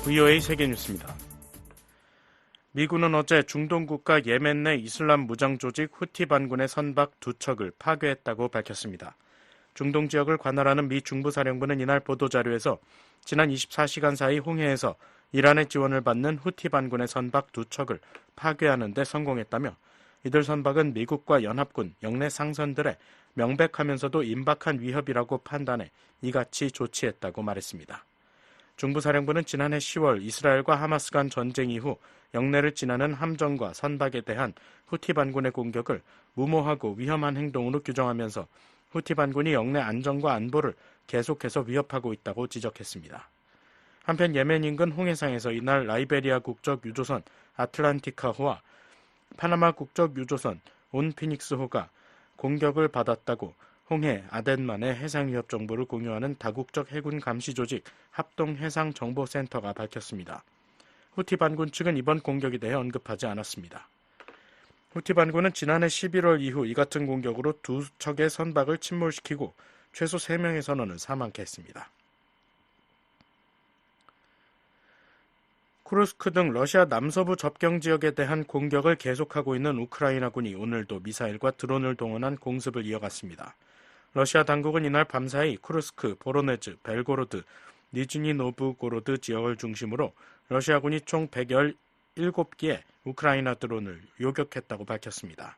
VOA 세계뉴스입니다. 미군은 어제 중동 국가 예멘 내 이슬람 무장 조직 후티 반군의 선박 2척을 파괴했다고 밝혔습니다. 중동 지역을 관할하는 미 중부사령부는 이날 보도자료에서 지난 24시간 사이 홍해에서 이란의 지원을 받는 후티 반군의 선박 2척을 파괴하는 데 성공했다며 이들 선박은 미국과 연합군, 영내 상선들의 명백하면서도 임박한 위협이라고 판단해 이같이 조치했다고 말했습니다. 중부사령부는 지난해 10월 이스라엘과 하마스 간 전쟁 이후 영내를 지나는 함정과 선박에 대한 후티 반군의 공격을 무모하고 위험한 행동으로 규정하면서 후티 반군이 영내 안정과 안보를 계속해서 위협하고 있다고 지적했습니다. 한편 예멘 인근 홍해상에서 이날 라이베리아 국적 유조선 아틀란티카호와 파나마 국적 유조선 온피닉스호가 공격을 받았다고 홍해 아덴만의 해상 위협 정보를 공유하는 다국적 해군 감시 조직 합동해상정보센터가 밝혔습니다. 후티 반군 측은 이번 공격에 대해 언급하지 않았습니다. 후티 반군은 지난해 11월 이후 이 같은 공격으로 2척의 선박을 침몰시키고 최소 3명의 선원을 사망케 했습니다. 쿠르스크 등 러시아 남서부 접경 지역에 대한 공격을 계속하고 있는 우크라이나군이 오늘도 미사일과 드론을 동원한 공습을 이어갔습니다. 러시아 당국은 이날 밤사이 쿠르스크, 보로네즈, 벨고로드, 니즈니 노브고로드 지역을 중심으로 러시아군이 총 117기의 우크라이나 드론을 요격했다고 밝혔습니다.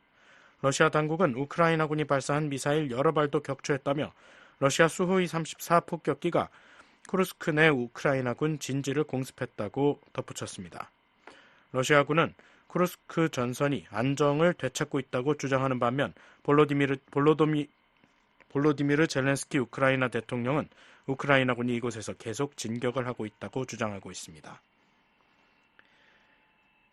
러시아 당국은 우크라이나군이 발사한 미사일 여러 발도 격추했다며 러시아 수호이 34 폭격기가 쿠르스크 내 우크라이나군 진지를 공습했다고 덧붙였습니다. 러시아군은 쿠르스크 전선이 안정을 되찾고 있다고 주장하는 반면 볼로디미르 젤렌스키 우크라이나 대통령은 우크라이나군이 이곳에서 계속 진격을 하고 있다고 주장하고 있습니다.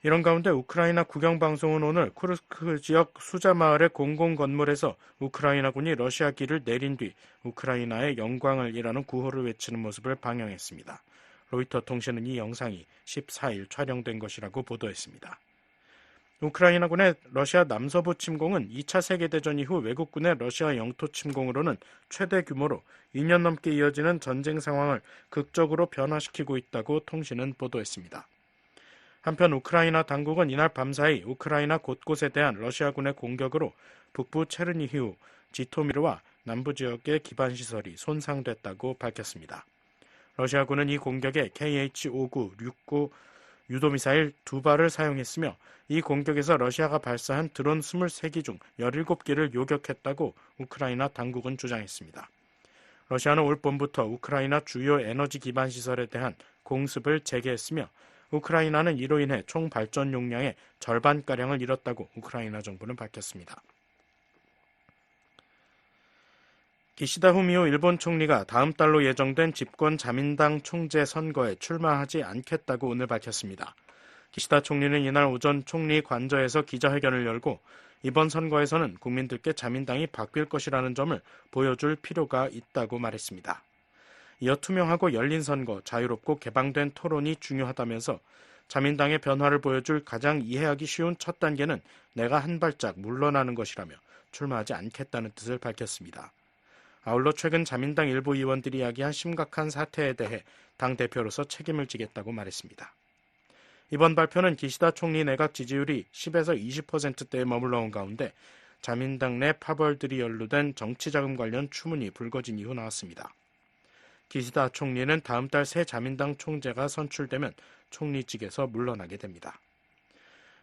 이런 가운데 우크라이나 국영방송은 오늘 쿠르스크 지역 수자 마을의 공공건물에서 우크라이나군이 러시아기를 내린 뒤 우크라이나의 영광을 일하는 구호를 외치는 모습을 방영했습니다. 로이터 통신은 이 영상이 14일 촬영된 것이라고 보도했습니다. 우크라이나군의 러시아 남서부 침공은 2차 세계대전 이후 외국군의 러시아 영토 침공으로는 최대 규모로 2년 넘게 이어지는 전쟁 상황을 극적으로 변화시키고 있다고 통신은 보도했습니다. 한편 우크라이나 당국은 이날 밤사이 우크라이나 곳곳에 대한 러시아군의 공격으로 북부 체르니히우, 지토미르와 남부 지역의 기반시설이 손상됐다고 밝혔습니다. 러시아군은 이 공격에 KH-5969 유도미사일 2발을 사용했으며 이 공격에서 러시아가 발사한 드론 23기 중 17기를 요격했다고 우크라이나 당국은 주장했습니다. 러시아는 올 봄부터 우크라이나 주요 에너지 기반 시설에 대한 공습을 재개했으며 우크라이나는 이로 인해 총 발전 용량의 절반가량을 잃었다고 우크라이나 정부는 밝혔습니다. 기시다 후미오 일본 총리가 다음 달로 예정된 집권 자민당 총재 선거에 출마하지 않겠다고 오늘 밝혔습니다. 기시다 총리는 이날 오전 총리 관저에서 기자회견을 열고 이번 선거에서는 국민들께 자민당이 바뀔 것이라는 점을 보여줄 필요가 있다고 말했습니다. 이어 투명하고 열린 선거, 자유롭고 개방된 토론이 중요하다면서 자민당의 변화를 보여줄 가장 이해하기 쉬운 첫 단계는 내가 한 발짝 물러나는 것이라며 출마하지 않겠다는 뜻을 밝혔습니다. 아울러 최근 자민당 일부 의원들이 이야기한 심각한 사태에 대해 당대표로서 책임을 지겠다고 말했습니다. 이번 발표는 기시다 총리 내각 지지율이 10에서 20%대에 머물러 온 가운데 자민당 내 파벌들이 연루된 정치자금 관련 추문이 불거진 이후 나왔습니다. 기시다 총리는 다음 달 새 자민당 총재가 선출되면 총리직에서 물러나게 됩니다.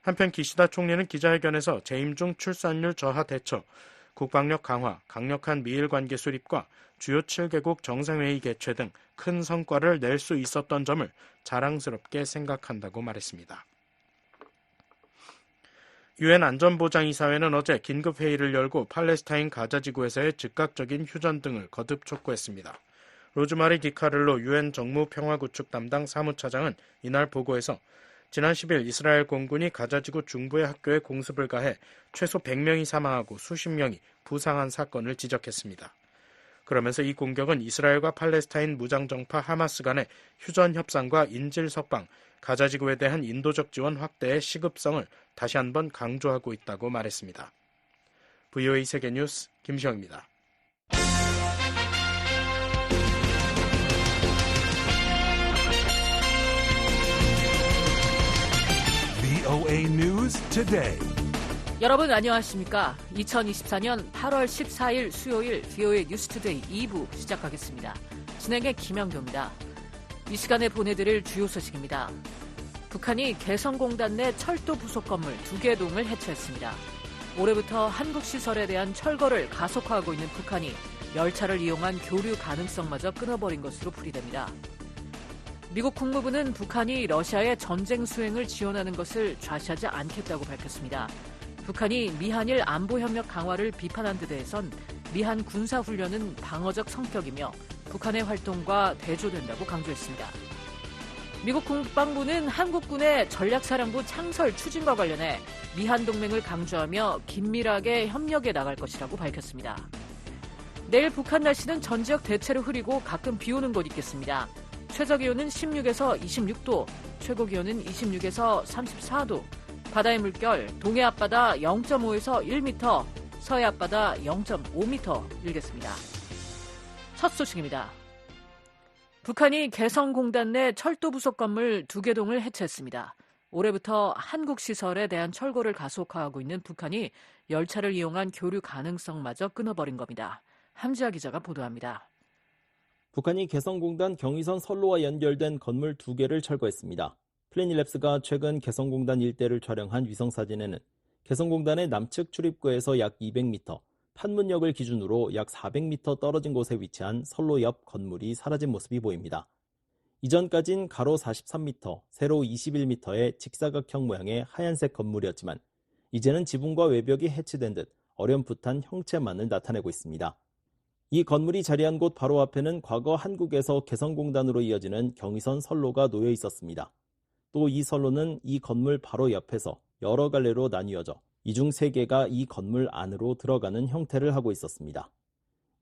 한편 기시다 총리는 기자회견에서 재임 중 출산율 저하 대처, 국방력 강화, 강력한 미일 관계 수립과 주요 7개국 정상회의 개최 등 큰 성과를 낼 수 있었던 점을 자랑스럽게 생각한다고 말했습니다. 유엔 안전보장이사회는 어제 긴급회의를 열고 팔레스타인 가자지구에서의 즉각적인 휴전 등을 거듭 촉구했습니다. 로즈마리 디카를로 유엔 정무평화구축 담당 사무차장은 이날 보고에서 지난 10일 이스라엘 공군이 가자지구 중부의 학교에 공습을 가해 최소 100명이 사망하고 수십 명이 부상한 사건을 지적했습니다. 그러면서 이 공격은 이스라엘과 팔레스타인 무장정파 하마스 간의 휴전 협상과 인질 석방, 가자지구에 대한 인도적 지원 확대의 시급성을 다시 한번 강조하고 있다고 말했습니다. VOA 세계뉴스 김시영입니다. VOA News Today. 여러분 안녕하십니까? 2024년 8월 14일 수요일 VOA 뉴스투데이 2부 시작하겠습니다. 진행의 김영교입니다. 이 시간에 보내드릴 주요 소식입니다. 북한이 개성공단 내 철도 부속 건물 2개 동을 해체했습니다. 올해부터 한국 시설에 대한 철거를 가속화하고 있는 북한이 열차를 이용한 교류 가능성마저 끊어버린 것으로 풀이됩니다. 미국 국무부는 북한이 러시아의 전쟁 수행을 지원하는 것을 좌시하지 않겠다고 밝혔습니다. 북한이 미한일 안보협력 강화를 비판한 데 대해선 미한 군사훈련은 방어적 성격이며 북한의 활동과 대조된다고 강조했습니다. 미국 국방부는 한국군의 전략사령부 창설 추진과 관련해 미한 동맹을 강조하며 긴밀하게 협력해 나갈 것이라고 밝혔습니다. 내일 북한 날씨는 전 지역 대체로 흐리고 가끔 비 오는 곳 있겠습니다. 최저기온은 16에서 26도, 최고기온은 26에서 34도, 바다의 물결 동해 앞바다 0.5에서 1m, 서해 앞바다 0.5m 일겠습니다. 첫 소식입니다. 북한이 개성공단 내 철도 부속 건물 2개 동을 해체했습니다. 올해부터 한국 시설에 대한 철거를 가속화하고 있는 북한이 열차를 이용한 교류 가능성마저 끊어버린 겁니다. 함지아 기자가 보도합니다. 북한이 개성공단 경의선 선로와 연결된 건물 2개를 철거했습니다. 플래닛랩스가 최근 개성공단 일대를 촬영한 위성사진에는 개성공단의 남측 출입구에서 약 200m, 판문역을 기준으로 약 400m 떨어진 곳에 위치한 선로 옆 건물이 사라진 모습이 보입니다. 이전까진 가로 43m, 세로 21m의 직사각형 모양의 하얀색 건물이었지만 이제는 지붕과 외벽이 해치된 듯 어렴풋한 형체만을 나타내고 있습니다. 이 건물이 자리한 곳 바로 앞에는 과거 한국에서 개성공단으로 이어지는 경의선 선로가 놓여 있었습니다. 또 이 선로는 이 건물 바로 옆에서 여러 갈래로 나뉘어져 이 중 3개가 이 건물 안으로 들어가는 형태를 하고 있었습니다.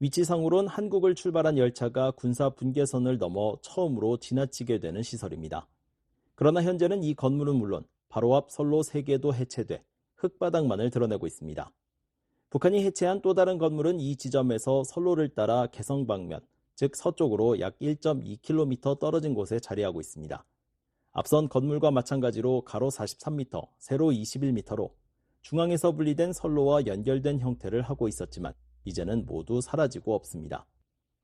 위치상으론 한국을 출발한 열차가 군사 분계선을 넘어 처음으로 지나치게 되는 시설입니다. 그러나 현재는 이 건물은 물론 바로 앞 선로 3개도 해체돼 흙바닥만을 드러내고 있습니다. 북한이 해체한 또 다른 건물은 이 지점에서 선로를 따라 개성 방면, 즉 서쪽으로 약 1.2km 떨어진 곳에 자리하고 있습니다. 앞선 건물과 마찬가지로 가로 43m, 세로 21m로 중앙에서 분리된 선로와 연결된 형태를 하고 있었지만 이제는 모두 사라지고 없습니다.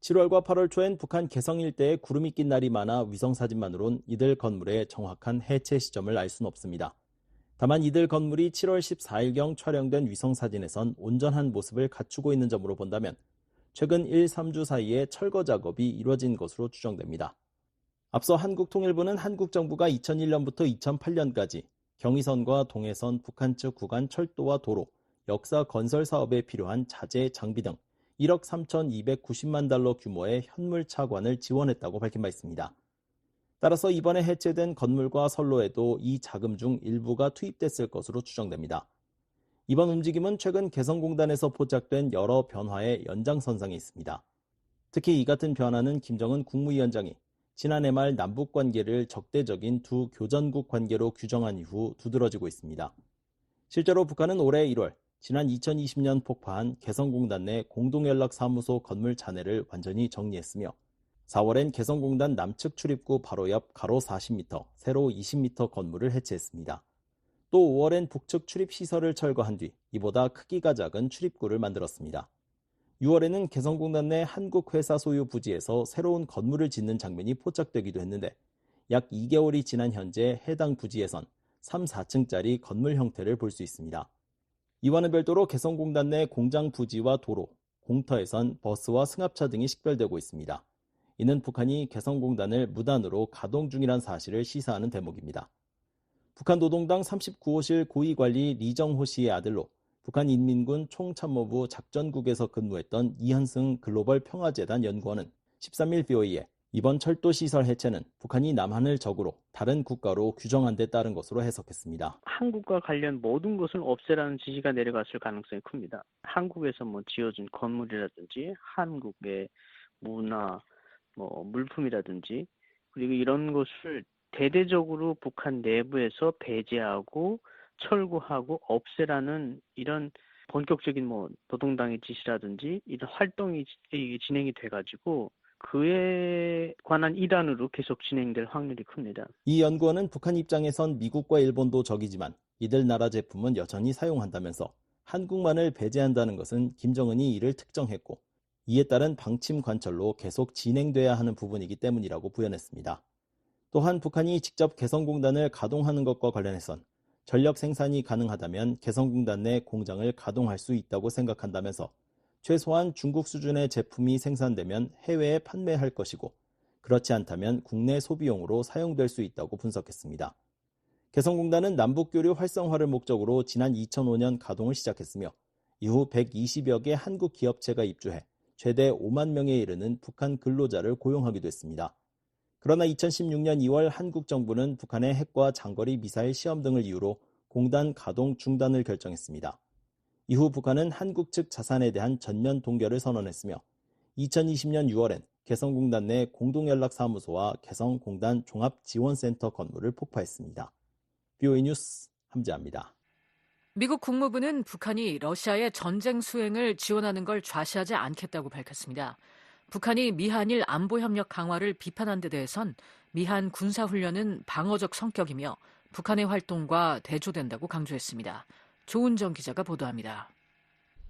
7월과 8월 초엔 북한 개성 일대에 구름이 낀 날이 많아 위성사진만으론 이들 건물의 정확한 해체 시점을 알 수는 없습니다. 다만 이들 건물이 7월 14일경 촬영된 위성사진에선 온전한 모습을 갖추고 있는 점으로 본다면 최근 1, 3주 사이에 철거 작업이 이루어진 것으로 추정됩니다. 앞서 한국통일부는 한국 정부가 2001년부터 2008년까지 경의선과 동해선 북한 측 구간 철도와 도로, 역사 건설 사업에 필요한 자재, 장비 등 1억 3,290만 달러 규모의 현물 차관을 지원했다고 밝힌 바 있습니다. 따라서 이번에 해체된 건물과 선로에도 이 자금 중 일부가 투입됐을 것으로 추정됩니다. 이번 움직임은 최근 개성공단에서 포착된 여러 변화의 연장선상에 있습니다. 특히 이 같은 변화는 김정은 국무위원장이 지난해 말 남북 관계를 적대적인 두 교전국 관계로 규정한 이후 두드러지고 있습니다. 실제로 북한은 올해 1월 지난 2020년 폭파한 개성공단 내 공동연락사무소 건물 잔해를 완전히 정리했으며 4월엔 개성공단 남측 출입구 바로 옆 가로 40m, 세로 20m 건물을 해체했습니다. 또 5월엔 북측 출입시설을 철거한 뒤 이보다 크기가 작은 출입구를 만들었습니다. 6월에는 개성공단 내 한국 회사 소유 부지에서 새로운 건물을 짓는 장면이 포착되기도 했는데 약 2개월이 지난 현재 해당 부지에선 3, 4층짜리 건물 형태를 볼 수 있습니다. 이와는 별도로 개성공단 내 공장 부지와 도로, 공터에선 버스와 승합차 등이 식별되고 있습니다. 이는 북한이 개성공단을 무단으로 가동 중이란 사실을 시사하는 대목입니다. 북한 노동당 39호실 고위관리 리정호 씨의 아들로 북한 인민군 총참모부 작전국에서 근무했던 이현승 글로벌 평화재단 연구원은 13일 VOA에 이번 철도시설 해체는 북한이 남한을 적으로 다른 국가로 규정한 데 따른 것으로 해석했습니다. 한국과 관련 모든 것을 없애라는 지시가 내려갔을 가능성이 큽니다. 한국에서 지어준 건물이라든지 한국의 문화, 물품이라든지 그리고 이런 것을 대대적으로 북한 내부에서 배제하고 철거하고 없애라는 이런 본격적인 노동당의 지시라든지 이런 활동이 진행이 돼가지고 그에 관한 일환으로 계속 진행될 확률이 큽니다. 이 연구원은 북한 입장에선 미국과 일본도 적이지만 이들 나라 제품은 여전히 사용한다면서 한국만을 배제한다는 것은 김정은이 이를 특정했고 이에 따른 방침 관철로 계속 진행돼야 하는 부분이기 때문이라고 부연했습니다. 또한 북한이 직접 개성공단을 가동하는 것과 관련해선 전력 생산이 가능하다면 개성공단 내 공장을 가동할 수 있다고 생각한다면서 최소한 중국 수준의 제품이 생산되면 해외에 판매할 것이고 그렇지 않다면 국내 소비용으로 사용될 수 있다고 분석했습니다. 개성공단은 남북교류 활성화를 목적으로 지난 2005년 가동을 시작했으며 이후 120여 개 한국 기업체가 입주해 최대 5만 명에 이르는 북한 근로자를 고용하기도 했습니다. 그러나 2016년 2월 한국 정부는 북한의 핵과 장거리 미사일 시험 등을 이유로 공단 가동 중단을 결정했습니다. 이후 북한은 한국 측 자산에 대한 전면 동결을 선언했으며 2020년 6월엔 개성공단 내 공동연락사무소와 개성공단 종합지원센터 건물을 폭파했습니다. BOA 뉴스 함재합니다. 미국 국무부는 북한이 러시아의 전쟁 수행을 지원하는 걸 좌시하지 않겠다고 밝혔습니다. 북한이 미한일 안보협력 강화를 비판한 데 대해선 미한 군사훈련은 방어적 성격이며 북한의 활동과 대조된다고 강조했습니다. 조은정 기자가 보도합니다.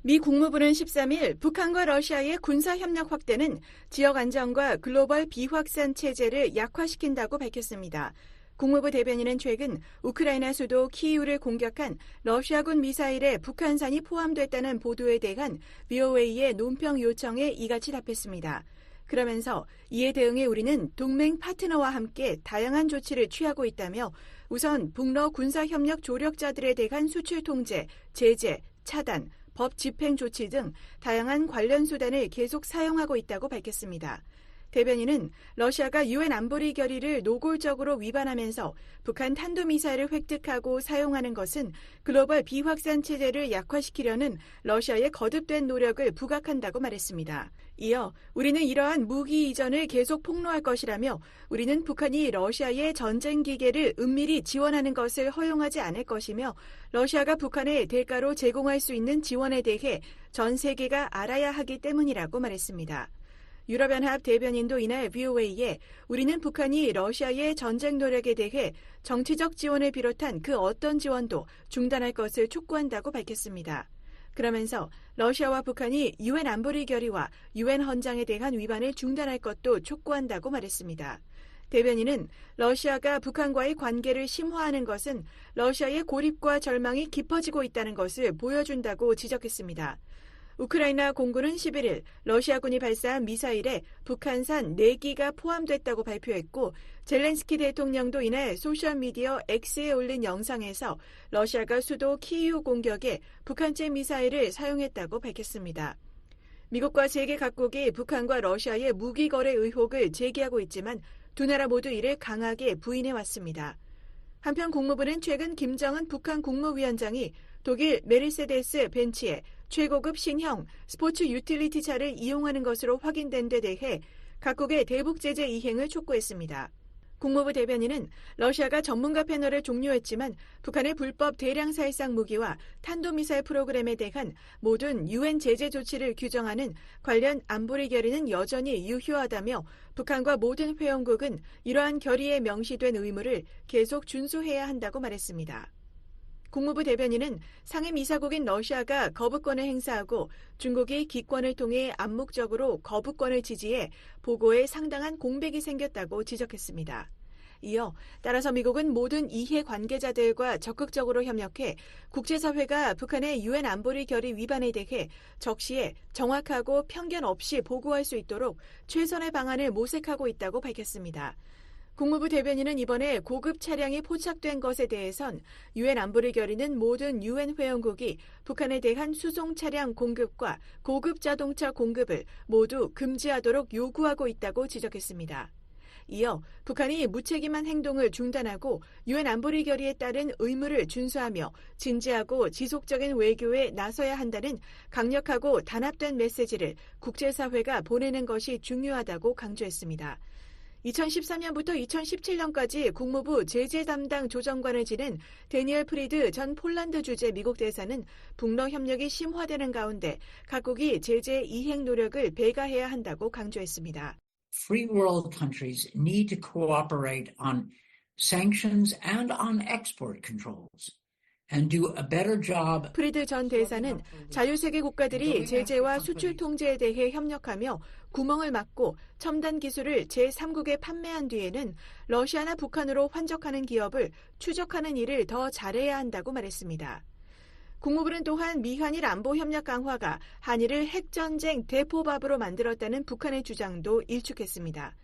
미 국무부는 13일 북한과 러시아의 군사협력 확대는 지역 안정과 글로벌 비확산 체제를 약화시킨다고 밝혔습니다. 국무부 대변인은 최근 우크라이나 수도 키이우를 공격한 러시아군 미사일에 북한산이 포함됐다는 보도에 대한 VOA의 논평 요청에 이같이 답했습니다. 그러면서 이에 대응해 우리는 동맹 파트너와 함께 다양한 조치를 취하고 있다며 우선 북러 군사협력 조력자들에 대한 수출 통제, 제재, 차단, 법 집행 조치 등 다양한 관련 수단을 계속 사용하고 있다고 밝혔습니다. 대변인은 러시아가 유엔 안보리 결의를 노골적으로 위반하면서 북한 탄도미사일을 획득하고 사용하는 것은 글로벌 비확산 체제를 약화시키려는 러시아의 거듭된 노력을 부각한다고 말했습니다. 이어 우리는 이러한 무기 이전을 계속 폭로할 것이라며 우리는 북한이 러시아의 전쟁 기계를 은밀히 지원하는 것을 허용하지 않을 것이며 러시아가 북한에 대가로 제공할 수 있는 지원에 대해 전 세계가 알아야 하기 때문이라고 말했습니다. 유럽연합 대변인도 이날 VOA에 우리는 북한이 러시아의 전쟁 노력에 대해 정치적 지원을 비롯한 그 어떤 지원도 중단할 것을 촉구한다고 밝혔습니다. 그러면서 러시아와 북한이 유엔 안보리 결의와 유엔 헌장에 대한 위반을 중단할 것도 촉구한다고 말했습니다. 대변인은 러시아가 북한과의 관계를 심화하는 것은 러시아의 고립과 절망이 깊어지고 있다는 것을 보여준다고 지적했습니다. 우크라이나 공군은 11일 러시아군이 발사한 미사일에 북한산 4기가 포함됐다고 발표했고 젤렌스키 대통령도 이날 소셜미디어 X에 올린 영상에서 러시아가 수도 키이우 공격에 북한제 미사일을 사용했다고 밝혔습니다. 미국과 세계 각국이 북한과 러시아의 무기 거래 의혹을 제기하고 있지만 두 나라 모두 이를 강하게 부인해왔습니다. 한편 국무부는 최근 김정은 북한 국무위원장이 독일 메르세데스 벤츠에 최고급 신형 스포츠 유틸리티 차를 이용하는 것으로 확인된 데 대해 각국의 대북 제재 이행을 촉구했습니다. 국무부 대변인은 러시아가 전문가 패널을 종료했지만 북한의 불법 대량 살상 무기와 탄도미사일 프로그램에 대한 모든 유엔 제재 조치를 규정하는 관련 안보리 결의는 여전히 유효하다며 북한과 모든 회원국은 이러한 결의에 명시된 의무를 계속 준수해야 한다고 말했습니다. 국무부 대변인은 상임이사국인 러시아가 거부권을 행사하고 중국이 기권을 통해 암묵적으로 거부권을 지지해 보고에 상당한 공백이 생겼다고 지적했습니다. 이어 따라서 미국은 모든 이해 관계자들과 적극적으로 협력해 국제사회가 북한의 유엔 안보리 결의 위반에 대해 적시에 정확하고 편견 없이 보고할 수 있도록 최선의 방안을 모색하고 있다고 밝혔습니다. 국무부 대변인은 이번에 고급 차량이 포착된 것에 대해선 유엔 안보리 결의는 모든 유엔 회원국이 북한에 대한 수송 차량 공급과 고급 자동차 공급을 모두 금지하도록 요구하고 있다고 지적했습니다. 이어 북한이 무책임한 행동을 중단하고 유엔 안보리 결의에 따른 의무를 준수하며 진지하고 지속적인 외교에 나서야 한다는 강력하고 단합된 메시지를 국제사회가 보내는 것이 중요하다고 강조했습니다. 2013년부터 2017년까지 국무부 제재 담당 조정관을 지낸 데니얼 프리드 전 폴란드 주재 미국 대사는 북러 협력이 심화되는 가운데 각국이 제재 이행 노력을 배가해야 한다고 강조했습니다. free world countries need to cooperate on sanctions and on export controls and do a better job. 프리드 전 대사는 자유세계 국가들이 제재와 수출 통제에 대해 협력하며 구멍을 막고 첨단 기술을 제3국에 판매한 뒤에는 러시아나 북한으로 환적하는 기업을 추적하는 일을 더 잘해야 한다고 말했습니다. 국무부는 또한 미한일 안보협력 강화가 한일을 핵전쟁 대포밥으로 만들었다는 북한의 주장도 일축했습니다.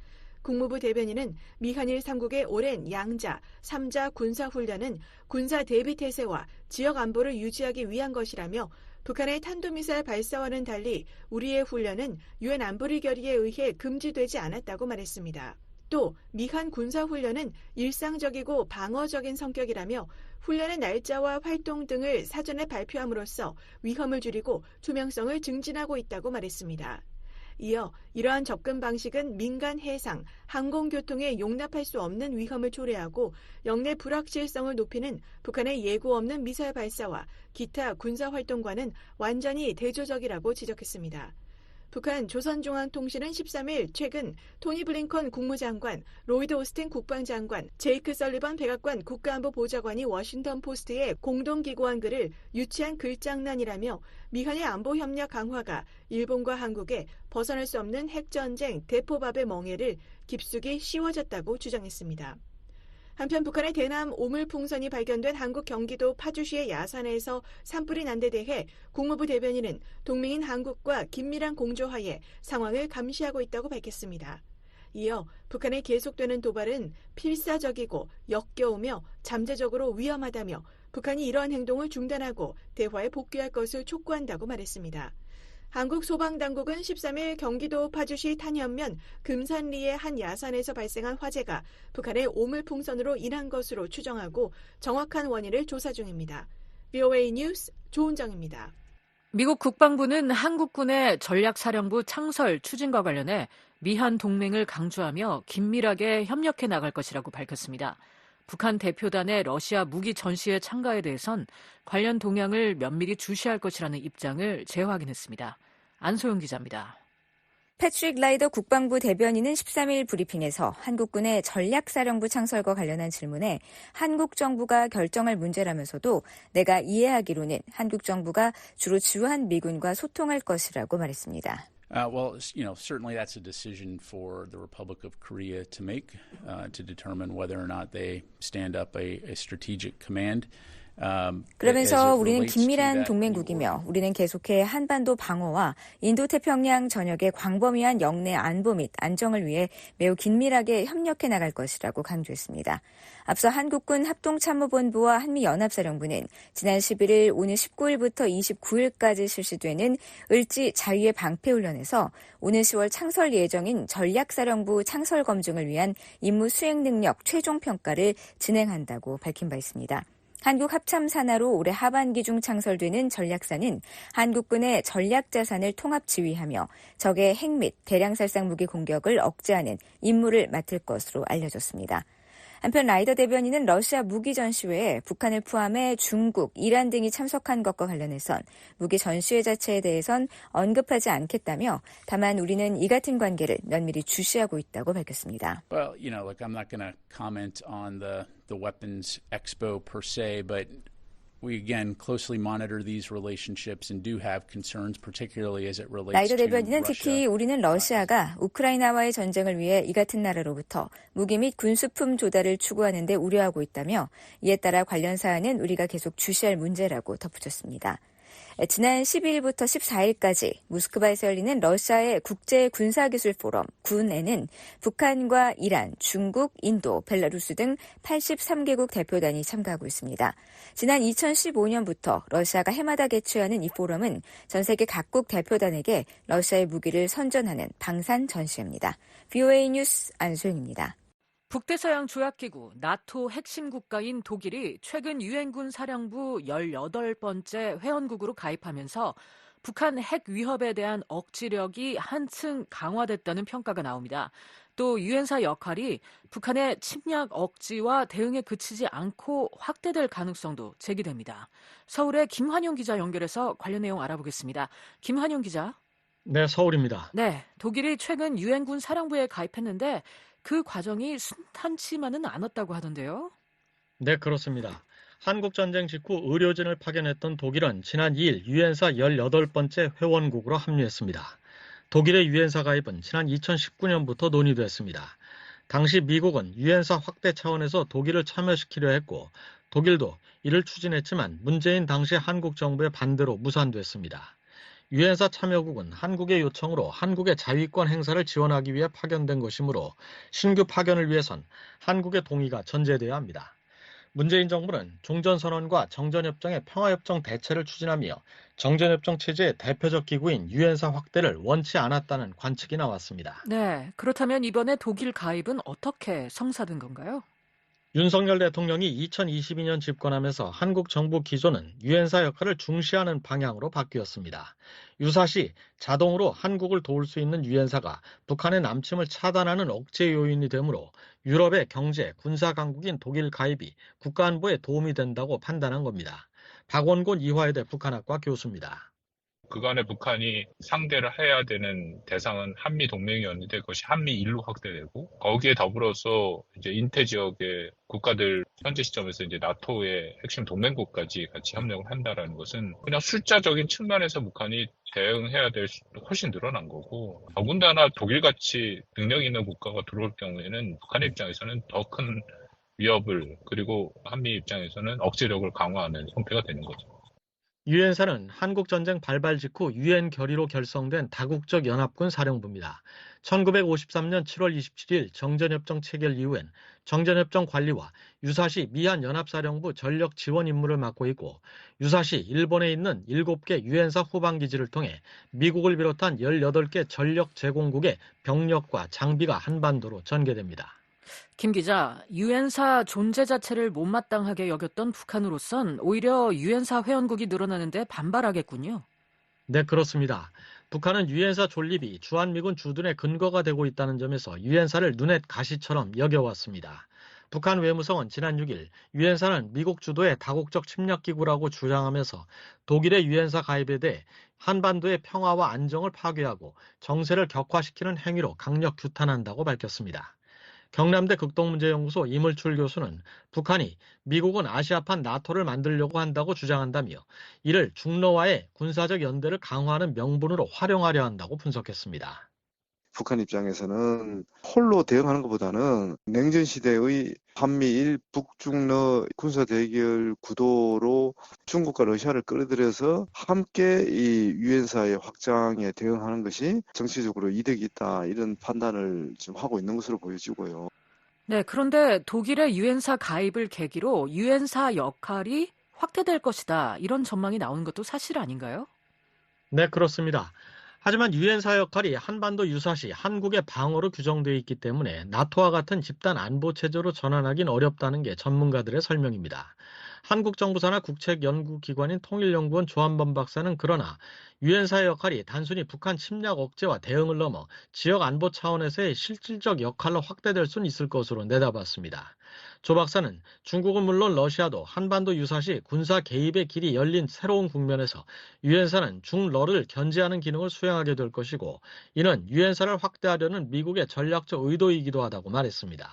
국무부 대변인은 미한일 3국의 오랜 양자, 3자 군사훈련은 군사 대비태세와 지역 안보를 유지하기 위한 것이라며 북한의 탄도미사일 발사와는 달리 우리의 훈련은 유엔 안보리 결의에 의해 금지되지 않았다고 말했습니다. 또 미한 군사훈련은 일상적이고 방어적인 성격이라며 훈련의 날짜와 활동 등을 사전에 발표함으로써 위험을 줄이고 투명성을 증진하고 있다고 말했습니다. 이어 이러한 접근 방식은 민간 해상, 항공교통에 용납할 수 없는 위험을 초래하고 영내 불확실성을 높이는 북한의 예고 없는 미사일 발사와 기타 군사활동과는 완전히 대조적이라고 지적했습니다. 북한 조선중앙통신은 13일 최근 토니 블링컨 국무장관, 로이드 오스틴 국방장관, 제이크 설리번 백악관 국가안보보좌관이 워싱턴 포스트에 공동 기고한 글을 유치한 글장난이라며 미한의 안보협력 강화가 일본과 한국에 벗어날 수 없는 핵전쟁 대포밥의 멍해를 깊숙이 씌워졌다고 주장했습니다. 한편 북한의 대남 오물풍선이 발견된 한국 경기도 파주시의 야산에서 산불이 난 데 대해 국무부 대변인은 동맹인 한국과 긴밀한 공조하에 상황을 감시하고 있다고 밝혔습니다. 이어 북한의 계속되는 도발은 필사적이고 역겨우며 잠재적으로 위험하다며 북한이 이러한 행동을 중단하고 대화에 복귀할 것을 촉구한다고 말했습니다. 한국 소방당국은 13일 경기도 파주시 탄현면 금산리의 한 야산에서 발생한 화재가 북한의 오물풍선으로 인한 것으로 추정하고 정확한 원인을 조사 중입니다. VOA 뉴스 조은정입니다. 미국 국방부는 한국군의 전략사령부 창설 추진과 관련해 미한 동맹을 강조하며 긴밀하게 협력해 나갈 것이라고 밝혔습니다. 북한 대표단의 러시아 무기 전시회 참가에 대해선 관련 동향을 면밀히 주시할 것이라는 입장을 재확인했습니다. 안소영 기자입니다. 패트릭 라이더 국방부 대변인은 13일 브리핑에서 한국군의 전략사령부 창설과 관련한 질문에 한국 정부가 결정할 문제라면서도 내가 이해하기로는 한국 정부가 주로 주한 미군과 소통할 것이라고 말했습니다. Well, certainly that's a decision for the Republic of Korea to make, to determine whether or not they stand up a strategic command. 그러면서 우리는 긴밀한 동맹국이며 우리는 계속해 한반도 방어와 인도태평양 전역의 광범위한 영내 안보 및 안정을 위해 매우 긴밀하게 협력해 나갈 것이라고 강조했습니다. 앞서 한국군 합동참모본부와 한미연합사령부는 지난 11일 오는 19일부터 29일까지 실시되는 을지 자위의 방패훈련에서 오는 10월 창설 예정인 전략사령부 창설 검증을 위한 임무 수행 능력 최종 평가를 진행한다고 밝힌 바 있습니다. 한국 합참 산하로 올해 하반기 중 창설되는 전략사는 한국군의 전략자산을 통합 지휘하며 적의 핵 및 대량살상 무기 공격을 억제하는 임무를 맡을 것으로 알려졌습니다. 한편 라이더 대변인은 러시아 무기 전시회에 북한을 포함해 중국, 이란 등이 참석한 것과 관련해선 무기 전시회 자체에 대해선 언급하지 않겠다며 다만 우리는 이 같은 관계를 면밀히 주시하고 있다고 밝혔습니다. Well, I'm not going to comment on the weapons expo per se, but we again closely monitor these relationships and do have concerns, particularly as it relates 라이더 to 대변인은 Russia. 특히 우리는 러시아가 우크라이나와의 전쟁을 위해 이 같은 나라로부터 무기 및 군수품 조달을 추구하는 데 우려하고 있다며 이에 따라 관련 사안은 우리가 계속 주시할 문제라고 덧붙였습니다. 지난 12일부터 14일까지 모스크바에서 열리는 러시아의 국제 군사기술 포럼 군에는 북한과 이란, 중국, 인도, 벨라루스 등 83개국 대표단이 참가하고 있습니다. 지난 2015년부터 러시아가 해마다 개최하는 이 포럼은 전 세계 각국 대표단에게 러시아의 무기를 선전하는 방산 전시회입니다. VOA 뉴스 안소영입니다. 북대서양 조약기구 나토 핵심 국가인 독일이 최근 유엔군 사령부 18번째 회원국으로 가입하면서 북한 핵 위협에 대한 억지력이 한층 강화됐다는 평가가 나옵니다. 또 유엔사 역할이 북한의 침략 억지와 대응에 그치지 않고 확대될 가능성도 제기됩니다. 서울의 김환용 기자 연결해서 관련 내용 알아보겠습니다. 김환용 기자. 네, 서울입니다. 네, 독일이 최근 유엔군 사령부에 가입했는데 그 과정이 순탄치만은 않았다고 하던데요. 네, 그렇습니다. 한국전쟁 직후 의료진을 파견했던 독일은 지난 2일 유엔사 18번째 회원국으로 합류했습니다. 독일의 유엔사 가입은 지난 2019년부터 논의됐습니다. 당시 미국은 유엔사 확대 차원에서 독일을 참여시키려 했고 독일도 이를 추진했지만 문재인 당시 한국 정부의 반대로 무산됐습니다. 유엔사 참여국은 한국의 요청으로 한국의 자위권 행사를 지원하기 위해 파견된 것이므로 신규 파견을 위해선 한국의 동의가 전제돼야 합니다. 문재인 정부는 종전선언과 정전협정의 평화협정 대체를 추진하며 정전협정 체제의 대표적 기구인 유엔사 확대를 원치 않았다는 관측이 나왔습니다. 네, 그렇다면 이번에 독일 가입은 어떻게 성사된 건가요? 윤석열 대통령이 2022년 집권하면서 한국 정부 기조는 유엔사 역할을 중시하는 방향으로 바뀌었습니다. 유사시 자동으로 한국을 도울 수 있는 유엔사가 북한의 남침을 차단하는 억제 요인이 되므로 유럽의 경제, 군사 강국인 독일 가입이 국가안보에 도움이 된다고 판단한 겁니다. 박원곤 이화여대 북한학과 교수입니다. 그간에 북한이 상대를 해야 되는 대상은 한미 동맹이었는데 그것이 한미 일로 확대되고 거기에 더불어서 이제 인태 지역의 국가들 현재 시점에서 이제 나토의 핵심 동맹국까지 같이 협력을 한다라는 것은 그냥 숫자적인 측면에서 북한이 대응해야 될 훨씬 늘어난 거고 더군다나 독일같이 능력 있는 국가가 들어올 경우에는 북한의 입장에서는 더 큰 위협을 그리고 한미 입장에서는 억제력을 강화하는 형태가 되는 거죠. 유엔사는 한국전쟁 발발 직후 유엔 결의로 결성된 다국적 연합군 사령부입니다. 1953년 7월 27일 정전협정 체결 이후엔 정전협정 관리와 유사시 미한 연합사령부 전력 지원 임무를 맡고 있고 유사시 일본에 있는 7개 유엔사 후방기지를 통해 미국을 비롯한 18개 전력 제공국의 병력과 장비가 한반도로 전개됩니다. 김 기자, 유엔사 존재 자체를 못마땅하게 여겼던 북한으로선 오히려 유엔사 회원국이 늘어나는데 반발하겠군요. 네, 그렇습니다. 북한은 유엔사 존립이 주한미군 주둔의 근거가 되고 있다는 점에서 유엔사를 눈엣 가시처럼 여겨왔습니다. 북한 외무성은 지난 6일 유엔사는 미국 주도의 다국적 침략기구라고 주장하면서 독일의 유엔사 가입에 대해 한반도의 평화와 안정을 파괴하고 정세를 격화시키는 행위로 강력 규탄한다고 밝혔습니다. 경남대 극동문제연구소 이물출 교수는 북한이 미국은 아시아판 나토를 만들려고 한다고 주장한다며 이를 중러와의 군사적 연대를 강화하는 명분으로 활용하려 한다고 분석했습니다. 북한 입장에서는 홀로 대응하는 것보다는 냉전 시대의 한미일 북중러 군사 대결 구도로 중국과 러시아를 끌어들여서 함께 이 유엔사의 확장에 대응하는 것이 정치적으로 이득이 있다 이런 판단을 지금 하고 있는 것으로 보여지고요. 네, 그런데 독일의 유엔사 가입을 계기로 유엔사 역할이 확대될 것이다. 이런 전망이 나오는 것도 사실 아닌가요? 네, 그렇습니다. 하지만 유엔사 역할이 한반도 유사시 한국의 방어로 규정되어 있기 때문에 나토와 같은 집단 안보 체제로 전환하긴 어렵다는 게 전문가들의 설명입니다. 한국 정부 산하 국책연구기관인 통일연구원 조한범 박사는 그러나 유엔사의 역할이 단순히 북한 침략 억제와 대응을 넘어 지역 안보 차원에서의 실질적 역할로 확대될 수는 있을 것으로 내다봤습니다. 조 박사는 중국은 물론 러시아도 한반도 유사시 군사 개입의 길이 열린 새로운 국면에서 유엔사는 중러를 견제하는 기능을 수행하게 될 것이고 이는 유엔사를 확대하려는 미국의 전략적 의도이기도 하다고 말했습니다.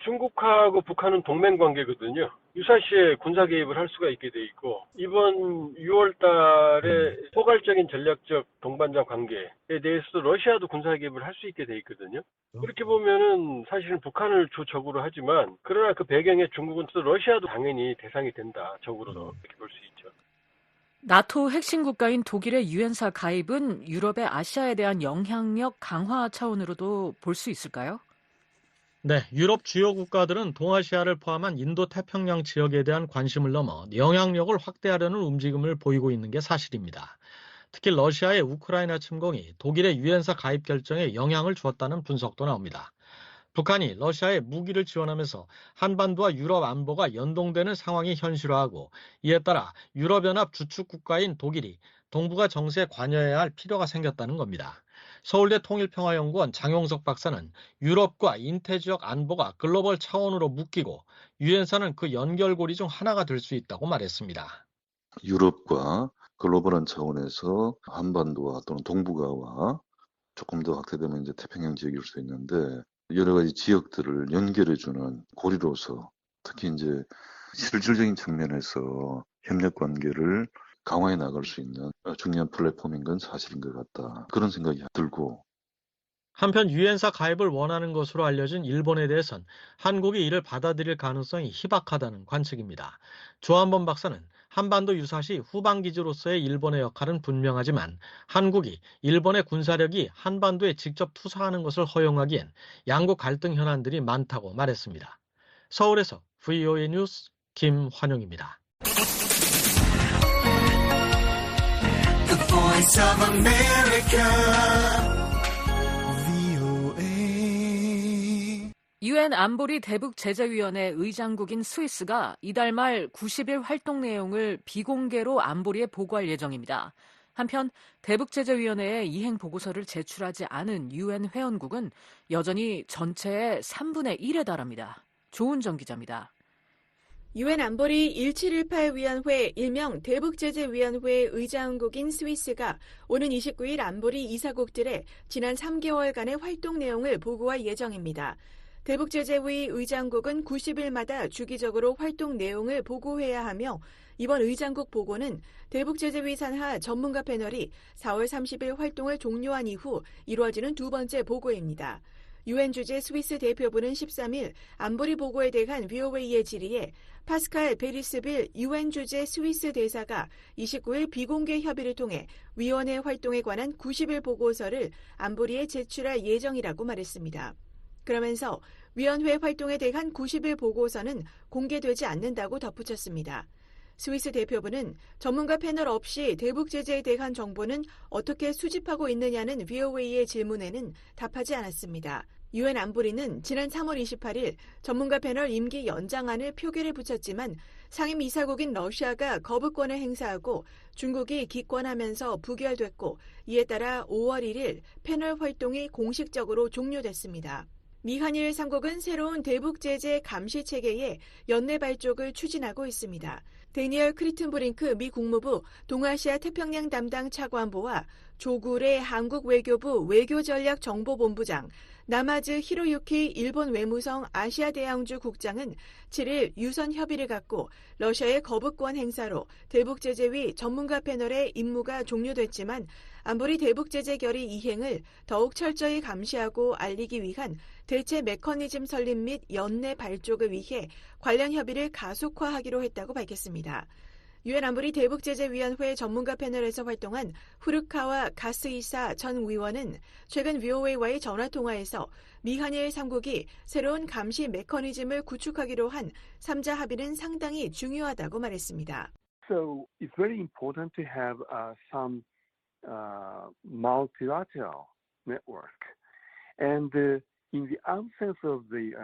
중국하고 북한은 동맹 관계거든요. 유사시에 군사 개입을 할 수가 있게 돼 있고 이번 6월 달에 포괄적인 전략적 동반자 관계에 대해서도 러시아도 군사 개입을 할 수 있게 돼 있거든요. 그렇게 보면은 사실은 북한을 주적으로 하지만 그러나 그 배경에 중국은 또 러시아도 당연히 대상이 된다. 적으로도 이렇게 볼 수 있죠. 나토 핵심 국가인 독일의 유엔사 가입은 유럽의 아시아에 대한 영향력 강화 차원으로도 볼 수 있을까요? 네, 유럽 주요 국가들은 동아시아를 포함한 인도태평양 지역에 대한 관심을 넘어 영향력을 확대하려는 움직임을 보이고 있는 게 사실입니다. 특히 러시아의 우크라이나 침공이 독일의 유엔사 가입 결정에 영향을 주었다는 분석도 나옵니다. 북한이 러시아에 무기를 지원하면서 한반도와 유럽 안보가 연동되는 상황이 현실화하고 이에 따라 유럽연합 주축 국가인 독일이 동북아 정세에 관여해야 할 필요가 생겼다는 겁니다. 서울대 통일평화연구원 장용석 박사는 유럽과 인태지역 안보가 글로벌 차원으로 묶이고 유엔사는 그 연결고리 중 하나가 될 수 있다고 말했습니다. 유럽과 글로벌한 차원에서 한반도와 또는 동북아와 조금 더 확대되면 이제 태평양 지역일 수 있는데 여러 가지 지역들을 연결해주는 고리로서 특히 이제 실질적인 측면에서 협력 관계를 강화해 나갈 수 있는 중요한 플랫폼인 건 사실인 것 같다. 그런 생각이 들고 한편 유엔사 가입을 원하는 것으로 알려진 일본에 대해선 한국이 이를 받아들일 가능성이 희박하다는 관측입니다. 조한범 박사는 한반도 유사시 후방기지로서의 일본의 역할은 분명하지만 한국이 일본의 군사력이 한반도에 직접 투사하는 것을 허용하기엔 양국 갈등 현안들이 많다고 말했습니다. 서울에서 VOA 뉴스 김환용입니다. The Voice of America. 유엔 안보리 대북제재위원회 의장국인 스위스가 이달 말 90일 활동 내용을 비공개로 안보리에 보고할 예정입니다. 한편 대북제재위원회에 이행 보고서를 제출하지 않은 유엔 회원국은 여전히 전체의 3분의 1에 달합니다. 조은정 기자입니다. 유엔 안보리 1718 위원회 일명 대북제재위원회 의장국인 스위스가 오는 29일 안보리 이사국들의 지난 3개월간의 활동 내용을 보고할 예정입니다. 대북제재위 의장국은 90일마다 주기적으로 활동 내용을 보고해야 하며 이번 의장국 보고는 대북제재위 산하 전문가 패널이 4월 30일 활동을 종료한 이후 이루어지는 두 번째 보고입니다. 유엔 주재 스위스 대표부는 13일 안보리 보고에 대한 VOA의 질의에 파스칼 베리스빌 유엔 주재 스위스 대사가 29일 비공개 협의를 통해 위원회 활동에 관한 90일 보고서를 안보리에 제출할 예정이라고 말했습니다. 그러면서 위원회 활동에 대한 90일 보고서는 공개되지 않는다고 덧붙였습니다. 스위스 대표부는 전문가 패널 없이 대북 제재에 대한 정보는 어떻게 수집하고 있느냐는 VOA의 질문에는 답하지 않았습니다. 유엔 안보리는 지난 3월 28일 전문가 패널 임기 연장안을 표결에 붙였지만 상임 이사국인 러시아가 거부권을 행사하고 중국이 기권하면서 부결됐고 이에 따라 5월 1일 패널 활동이 공식적으로 종료됐습니다. 미 한일 3국은 새로운 대북 제재 감시 체계에 연내 발족을 추진하고 있습니다. 데니얼 크리튼브링크 미 국무부 동아시아 태평양 담당 차관보와 조구레 한국 외교부 외교전략정보본부장, 나마즈 히로유키 일본 외무성 아시아대양주 국장은 7일 유선 협의를 갖고 러시아의 거부권 행사로 대북제재위 전문가 패널의 임무가 종료됐지만 안보리 대북제재 결의 이행을 더욱 철저히 감시하고 알리기 위한 대체 메커니즘 설립 및 연내 발족을 위해 관련 협의를 가속화하기로 했다고 밝혔습니다. 유엔 안보리 대북제재위원회 전문가 패널에서 활동한 후르카와 가스이사 전 의원은 최근 VOA와의 전화통화에서 미 한일 3국이 새로운 감시 메커니즘을 구축하기로 한 3자 합의는 상당히 중요하다고 말했습니다. So it's very important to have some multilateral network. And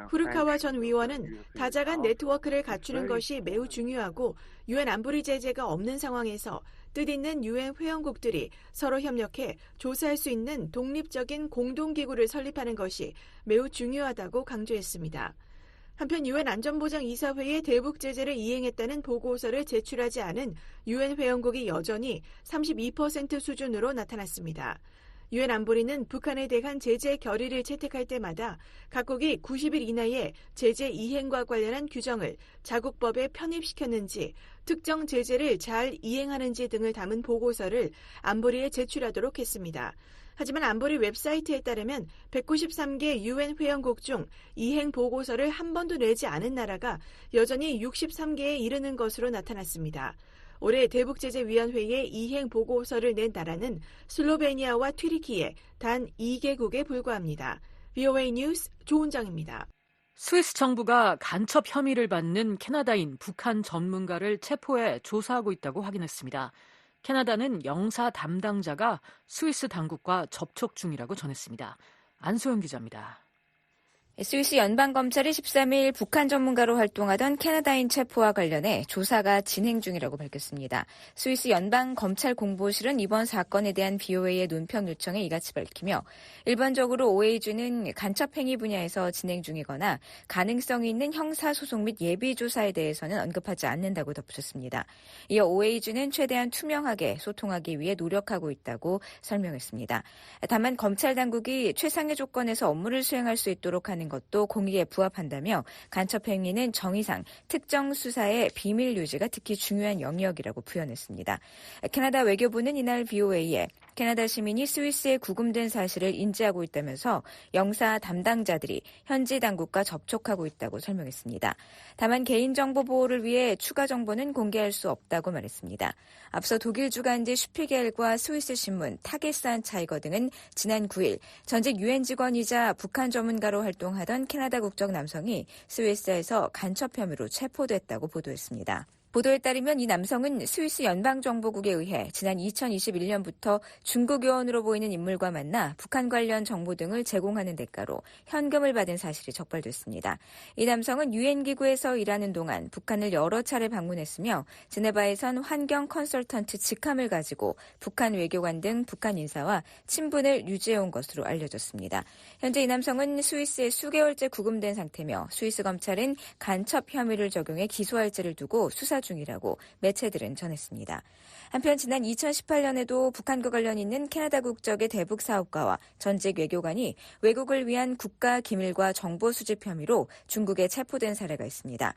후르카와 전 위원은 다자간 네트워크를 갖추는 것이 매우 중요하고 유엔 안보리 제재가 없는 상황에서 뜻있는 유엔 회원국들이 서로 협력해 조사할 수 있는 독립적인 공동기구를 설립하는 것이 매우 중요하다고 강조했습니다. 한편 유엔 안전보장이사회에 대북 제재를 이행했다는 보고서를 제출하지 않은 유엔 회원국이 여전히 32% 수준으로 나타났습니다. 유엔 안보리는 북한에 대한 제재 결의를 채택할 때마다 각국이 90일 이내에 제재 이행과 관련한 규정을 자국법에 편입시켰는지, 특정 제재를 잘 이행하는지 등을 담은 보고서를 안보리에 제출하도록 했습니다. 하지만 안보리 웹사이트에 따르면 193개 유엔 회원국 중 이행 보고서를 한 번도 내지 않은 나라가 여전히 63개에 이르는 것으로 나타났습니다. 올해 대북제재위원회에 이행 보고서를 낸 나라는 슬로베니아와 튀르키예 단 2개국에 불과합니다. VOA 뉴스 조은정입니다. 스위스 정부가 간첩 혐의를 받는 캐나다인 북한 전문가를 체포해 조사하고 있다고 확인했습니다. 캐나다는 영사 담당자가 스위스 당국과 접촉 중이라고 전했습니다. 안소영 기자입니다. 스위스 연방검찰이 13일 북한 전문가로 활동하던 캐나다인 체포와 관련해 조사가 진행 중이라고 밝혔습니다. 스위스 연방검찰공보실은 이번 사건에 대한 BOA의 논평 요청에 이같이 밝히며 일반적으로 OAG는 간첩행위 분야에서 진행 중이거나 가능성이 있는 형사소송 및 예비조사에 대해서는 언급하지 않는다고 덧붙였습니다. 이어 OAG는 최대한 투명하게 소통하기 위해 노력하고 있다고 설명했습니다. 다만 검찰 당국이 최상의 조건에서 업무를 수행할 수 있도록 하는 것도 공익에 부합한다며 간첩 행위는 정의상 특정 수사의 비밀 유지가 특히 중요한 영역이라고 표현했습니다. 캐나다 외교부는 이날 BOA에 캐나다 시민이 스위스에 구금된 사실을 인지하고 있다면서 영사 담당자들이 현지 당국과 접촉하고 있다고 설명했습니다. 다만 개인정보 보호를 위해 추가 정보는 공개할 수 없다고 말했습니다. 앞서 독일 주간지 슈피겔과 스위스 신문 타게스안차이거 등은 지난 9일 전직 유엔 직원이자 북한 전문가로 활동하던 캐나다 국적 남성이 스위스에서 간첩 혐의로 체포됐다고 보도했습니다. 보도에 따르면 이 남성은 스위스 연방정보국에 의해 지난 2021년부터 중국 요원으로 보이는 인물과 만나 북한 관련 정보 등을 제공하는 대가로 현금을 받은 사실이 적발됐습니다. 이 남성은 유엔기구에서 일하는 동안 북한을 여러 차례 방문했으며 제네바에선 환경 컨설턴트 직함을 가지고 북한 외교관 등 북한 인사와 친분을 유지해온 것으로 알려졌습니다. 현재 이 남성은 스위스에 수개월째 구금된 상태며 스위스 검찰은 간첩 혐의를 적용해 기소할 죄를 두고 수사 중이라고 매체들은 전했습니다. 한편 지난 2018년에도 북한과 관련 있는 캐나다 국적의 대북 사업가와 전직 외교관이 외국을 위한 국가 기밀과 정보 수집 혐의로 중국에 체포된 사례가 있습니다.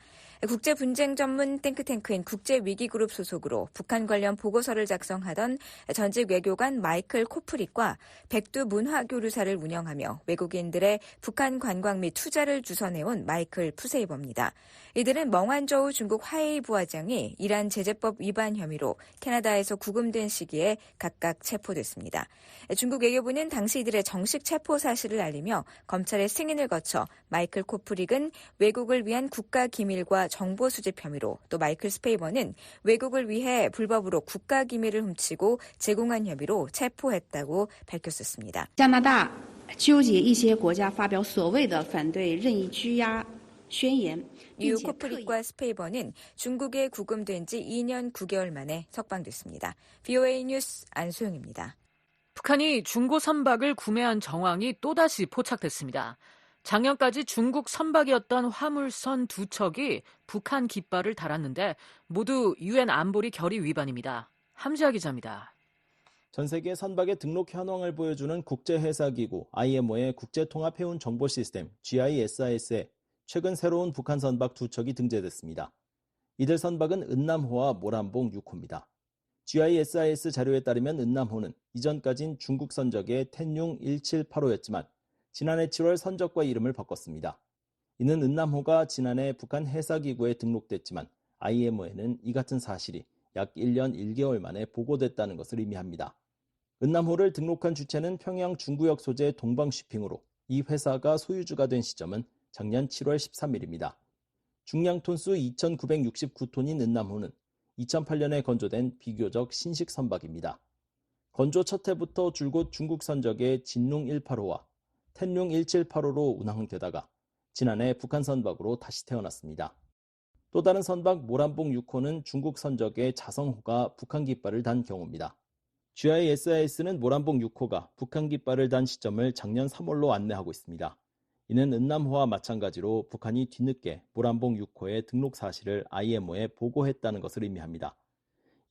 국제 분쟁 전문 탱크탱크인 국제위기그룹 소속으로 북한 관련 보고서를 작성하던 전직 외교관 마이클 코프릭과 백두 문화교류사를 운영하며 외국인들의 북한 관광 및 투자를 주선해온 마이클 푸세이버입니다. 이들은 멍한저우 중국 화웨이 부화장이 이란 제재법 위반 혐의로 캐나다에서 구금된 시기에 각각 체포됐습니다. 중국 외교부는 당시 이들의 정식 체포 사실을 알리며 검찰의 승인을 거쳐 마이클 코프릭은 외국을 위한 국가 기밀과 정보 수집 혐의로 또 마이클 스페이버는 외국을 위해 불법으로 국가 기밀을 훔치고 제공한 혐의로 체포했다고 밝혔었습니다. 加拿大纠结一些国家发表所谓的反对任意拘押宣言 이후 코프릭과 스페이버는 중국에 구금된 지 2년 9개월 만에 석방됐습니다. BOA 뉴스 안소영입니다. 북한이 중고 선박을 구매한 정황이 또다시 포착됐습니다. 작년까지 중국 선박이었던 화물선 2척이 북한 깃발을 달았는데 모두 유엔 안보리 결의 위반입니다. 함지아 기자입니다. 전 세계 선박의 등록 현황을 보여주는 국제해사기구 IMO의 국제통합해운 정보 시스템 GISIS에 최근 새로운 북한 선박 2척이 등재됐습니다. 이들 선박은 은남호와 모란봉 6호입니다. GISIS 자료에 따르면 은남호는 이전까진 중국 선적의 텐융 1785였지만 지난해 7월 선적과 이름을 바꿨습니다. 이는 은남호가 지난해 북한 해사기구에 등록됐지만 IMO에는 이 같은 사실이 약 1년 1개월 만에 보고됐다는 것을 의미합니다. 은남호를 등록한 주체는 평양 중구역 소재 동방쉬핑으로 이 회사가 소유주가 된 시점은 작년 7월 13일입니다. 중량 톤수 2,969톤인 은남호는 2008년에 건조된 비교적 신식 선박입니다. 건조 첫 해부터 줄곧 중국 선적의 진룽 185와 텐룽 1785로 운항되다가 지난해 북한 선박으로 다시 태어났습니다. 또 다른 선박 모란봉 6호는 중국 선적의 자성호가 북한 깃발을 단 경우입니다. GISIS는 모란봉 6호가 북한 깃발을 단 시점을 작년 3월로 안내하고 있습니다. 이는 은남호와 마찬가지로 북한이 뒤늦게 모란봉 6호의 등록 사실을 IMO에 보고했다는 것을 의미합니다.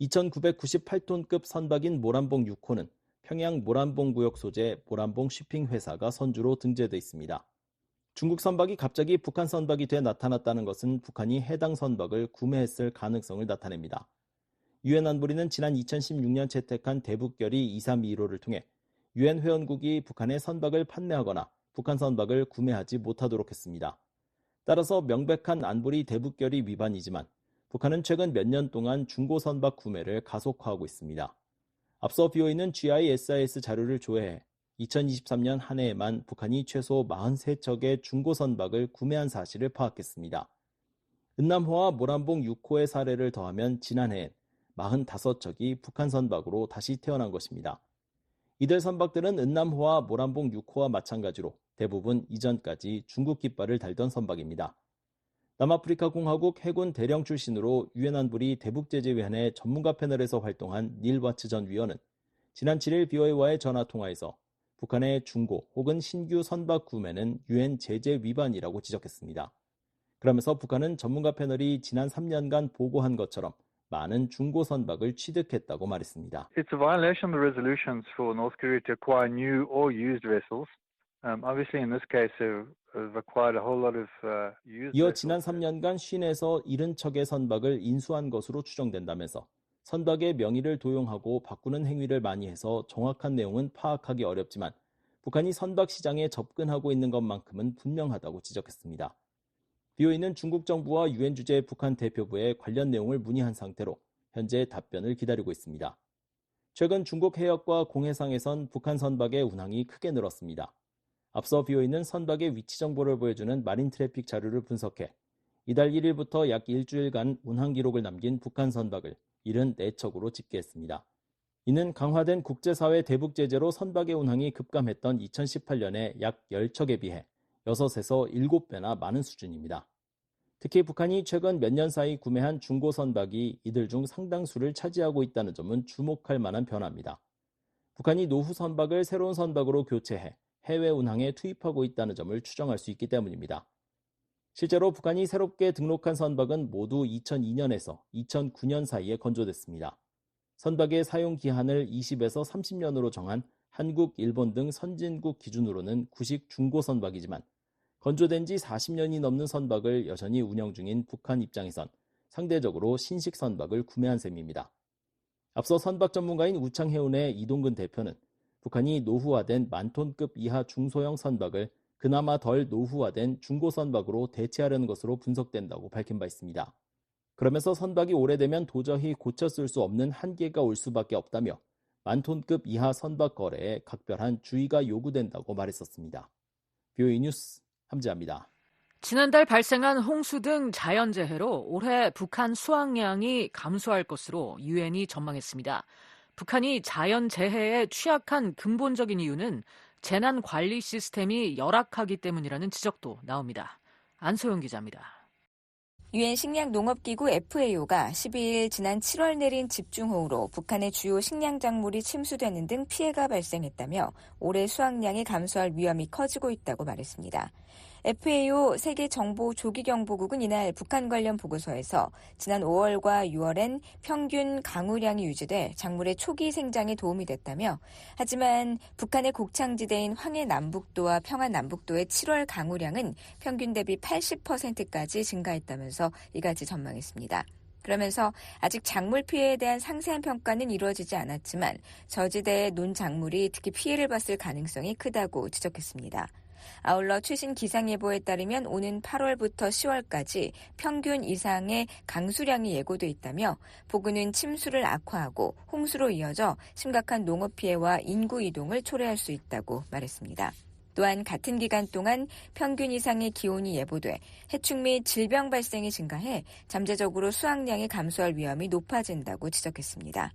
2,998톤급 선박인 모란봉 6호는 평양 모란봉 구역 소재 모란봉 쉬핑 회사가 선주로 등재돼 있습니다. 중국 선박이 갑자기 북한 선박이 돼 나타났다는 것은 북한이 해당 선박을 구매했을 가능성을 나타냅니다. 유엔 안보리는 지난 2016년 채택한 대북결의 2325를 통해 유엔 회원국이 북한의 선박을 판매하거나 북한 선박을 구매하지 못하도록 했습니다. 따라서 명백한 안보리 대북결의 위반이지만 북한은 최근 몇 년 동안 중고 선박 구매를 가속화하고 있습니다. 앞서 BOA는 GISIS 자료를 조회해 2023년 한 해에만 북한이 최소 43척의 중고 선박을 구매한 사실을 파악했습니다. 은남호와 모란봉 6호의 사례를 더하면 지난해엔 45척이 북한 선박으로 다시 태어난 것입니다. 이들 선박들은 은남호와 모란봉 6호와 마찬가지로 대부분 이전까지 중국 깃발을 달던 선박입니다. 남아프리카 공화국 해군 대령 출신으로 유엔 안보리 대북제재위원회 전문가 패널에서 활동한 닐 와츠 전 위원은 지난 7일 BOA와의 전화통화에서 북한의 중고 혹은 신규 선박 구매는 유엔 제재 위반이라고 지적했습니다. 그러면서 북한은 전문가 패널이 지난 3년간 보고한 것처럼 많은 중고 선박을 취득했다고 말했습니다. It's a violation of the resolutions for North Korea to acquire new or used vessels. Obviously in this case they've acquired a whole lot of used vessels. 이어 지난 3년간 50에서 70척의 선박을 인수한 것으로 추정된다면서 선박의 명의를 도용하고 바꾸는 행위를 많이 해서 정확한 내용은 파악하기 어렵지만 북한이 선박 시장에 접근하고 있는 것만큼은 분명하다고 지적했습니다. BOA는 중국 정부와 유엔 주재 북한 대표부에 관련 내용을 문의한 상태로 현재 답변을 기다리고 있습니다. 최근 중국 해역과 공해상에선 북한 선박의 운항이 크게 늘었습니다. 앞서 BOA는 선박의 위치 정보를 보여주는 마린 트래픽 자료를 분석해 이달 1일부터 약 일주일간 운항 기록을 남긴 북한 선박을 74척으로 집계했습니다. 이는 강화된 국제사회 대북 제재로 선박의 운항이 급감했던 2018년에 약 10척에 비해 6에서 7배나 많은 수준입니다. 특히 북한이 최근 몇 년 사이 구매한 중고 선박이 이들 중 상당수를 차지하고 있다는 점은 주목할 만한 변화입니다. 북한이 노후 선박을 새로운 선박으로 교체해 해외 운항에 투입하고 있다는 점을 추정할 수 있기 때문입니다. 실제로 북한이 새롭게 등록한 선박은 모두 2002년에서 2009년 사이에 건조됐습니다. 선박의 사용 기한을 20에서 30년으로 정한 한국, 일본 등 선진국 기준으로는 구식 중고 선박이지만 건조된 지 40년이 넘는 선박을 여전히 운영 중인 북한 입장에선 상대적으로 신식 선박을 구매한 셈입니다. 앞서 선박 전문가인 우창해운의 이동근 대표는 북한이 노후화된 만톤급 이하 중소형 선박을 그나마 덜 노후화된 중고 선박으로 대체하려는 것으로 분석된다고 밝힌 바 있습니다. 그러면서 선박이 오래되면 도저히 고쳐 쓸 수 없는 한계가 올 수밖에 없다며 만톤급 이하 선박 거래에 각별한 주의가 요구된다고 말했었습니다. BOA 뉴스 함지아입니다. 지난달 발생한 홍수 등 자연재해로 올해 북한 수확량이 감소할 것으로 유엔이 전망했습니다. 북한이 자연재해에 취약한 근본적인 이유는 재난관리 시스템이 열악하기 때문이라는 지적도 나옵니다. 안소영 기자입니다. 유엔 식량농업기구 FAO가 12일 지난 7월 내린 집중호우로 북한의 주요 식량 작물이 침수되는 등 피해가 발생했다며 올해 수확량이 감소할 위험이 커지고 있다고 말했습니다. FAO 세계정보조기경보국은 이날 북한 관련 보고서에서 지난 5월과 6월엔 평균 강우량이 유지돼 작물의 초기 생장에 도움이 됐다며 하지만 북한의 곡창지대인 황해 남북도와 평안 남북도의 7월 강우량은 평균 대비 80%까지 증가했다면서 이같이 전망했습니다. 그러면서 아직 작물 피해에 대한 상세한 평가는 이루어지지 않았지만 저지대의 논작물이 특히 피해를 봤을 가능성이 크다고 지적했습니다. 아울러 최신 기상예보에 따르면 오는 8월부터 10월까지 평균 이상의 강수량이 예고돼 있다며 폭우는 침수를 악화하고 홍수로 이어져 심각한 농업 피해와 인구 이동을 초래할 수 있다고 말했습니다. 또한 같은 기간 동안 평균 이상의 기온이 예보돼 해충 및 질병 발생이 증가해 잠재적으로 수확량이 감소할 위험이 높아진다고 지적했습니다.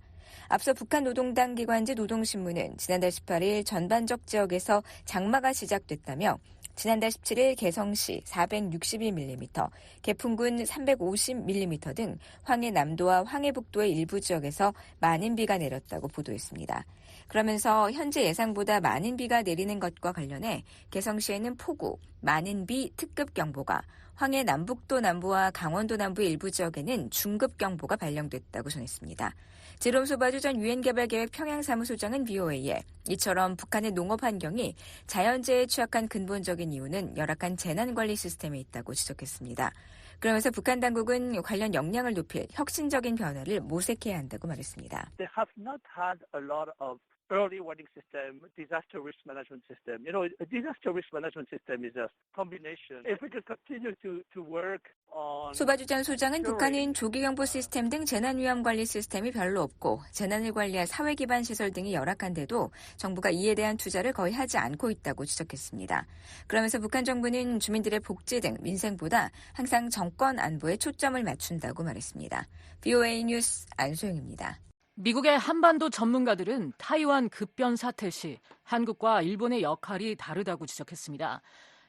앞서 북한 노동당 기관지 노동신문은 지난달 18일 전반적 지역에서 장마가 시작됐다며 지난달 17일 개성시 461mm, 개풍군 350mm 등 황해 남도와 황해 북도의 일부 지역에서 많은 비가 내렸다고 보도했습니다. 그러면서 현재 예상보다 많은 비가 내리는 것과 관련해 개성시에는 폭우, 많은 비 특급 경보가, 황해 남북도 남부와 강원도 남부의 일부 지역에는 중급 경보가 발령됐다고 전했습니다. 제롬 소바주 전 유엔개발계획 평양사무소장은 BOA에 이처럼 북한의 농업 환경이 자연재해에 취약한 근본적인 이유는 열악한 재난관리 시스템에 있다고 지적했습니다. 그러면서 북한 당국은 관련 역량을 높일 혁신적인 변화를 모색해야 한다고 말했습니다. They have not had a lot of early warning system, disaster risk management system. You know, a disaster risk management system is a combination. If we could continue to work on 소바주 전 소장은 북한은 조기경보 시스템 등 재난위험관리 시스템이 별로 없고 재난을 관리할 사회 기반 시설 등이 열악한데도 정부가 이에 대한 투자를 거의 하지 않고 있다고 지적했습니다. 그러면서 북한 정부는 주민들의 복지 등 민생보다 항상 정권 안보에 초점을 맞춘다고 말했습니다. BOA 뉴스 안소영입니다. 미국의 한반도 전문가들은 타이완 급변 사태 시 한국과 일본의 역할이 다르다고 지적했습니다.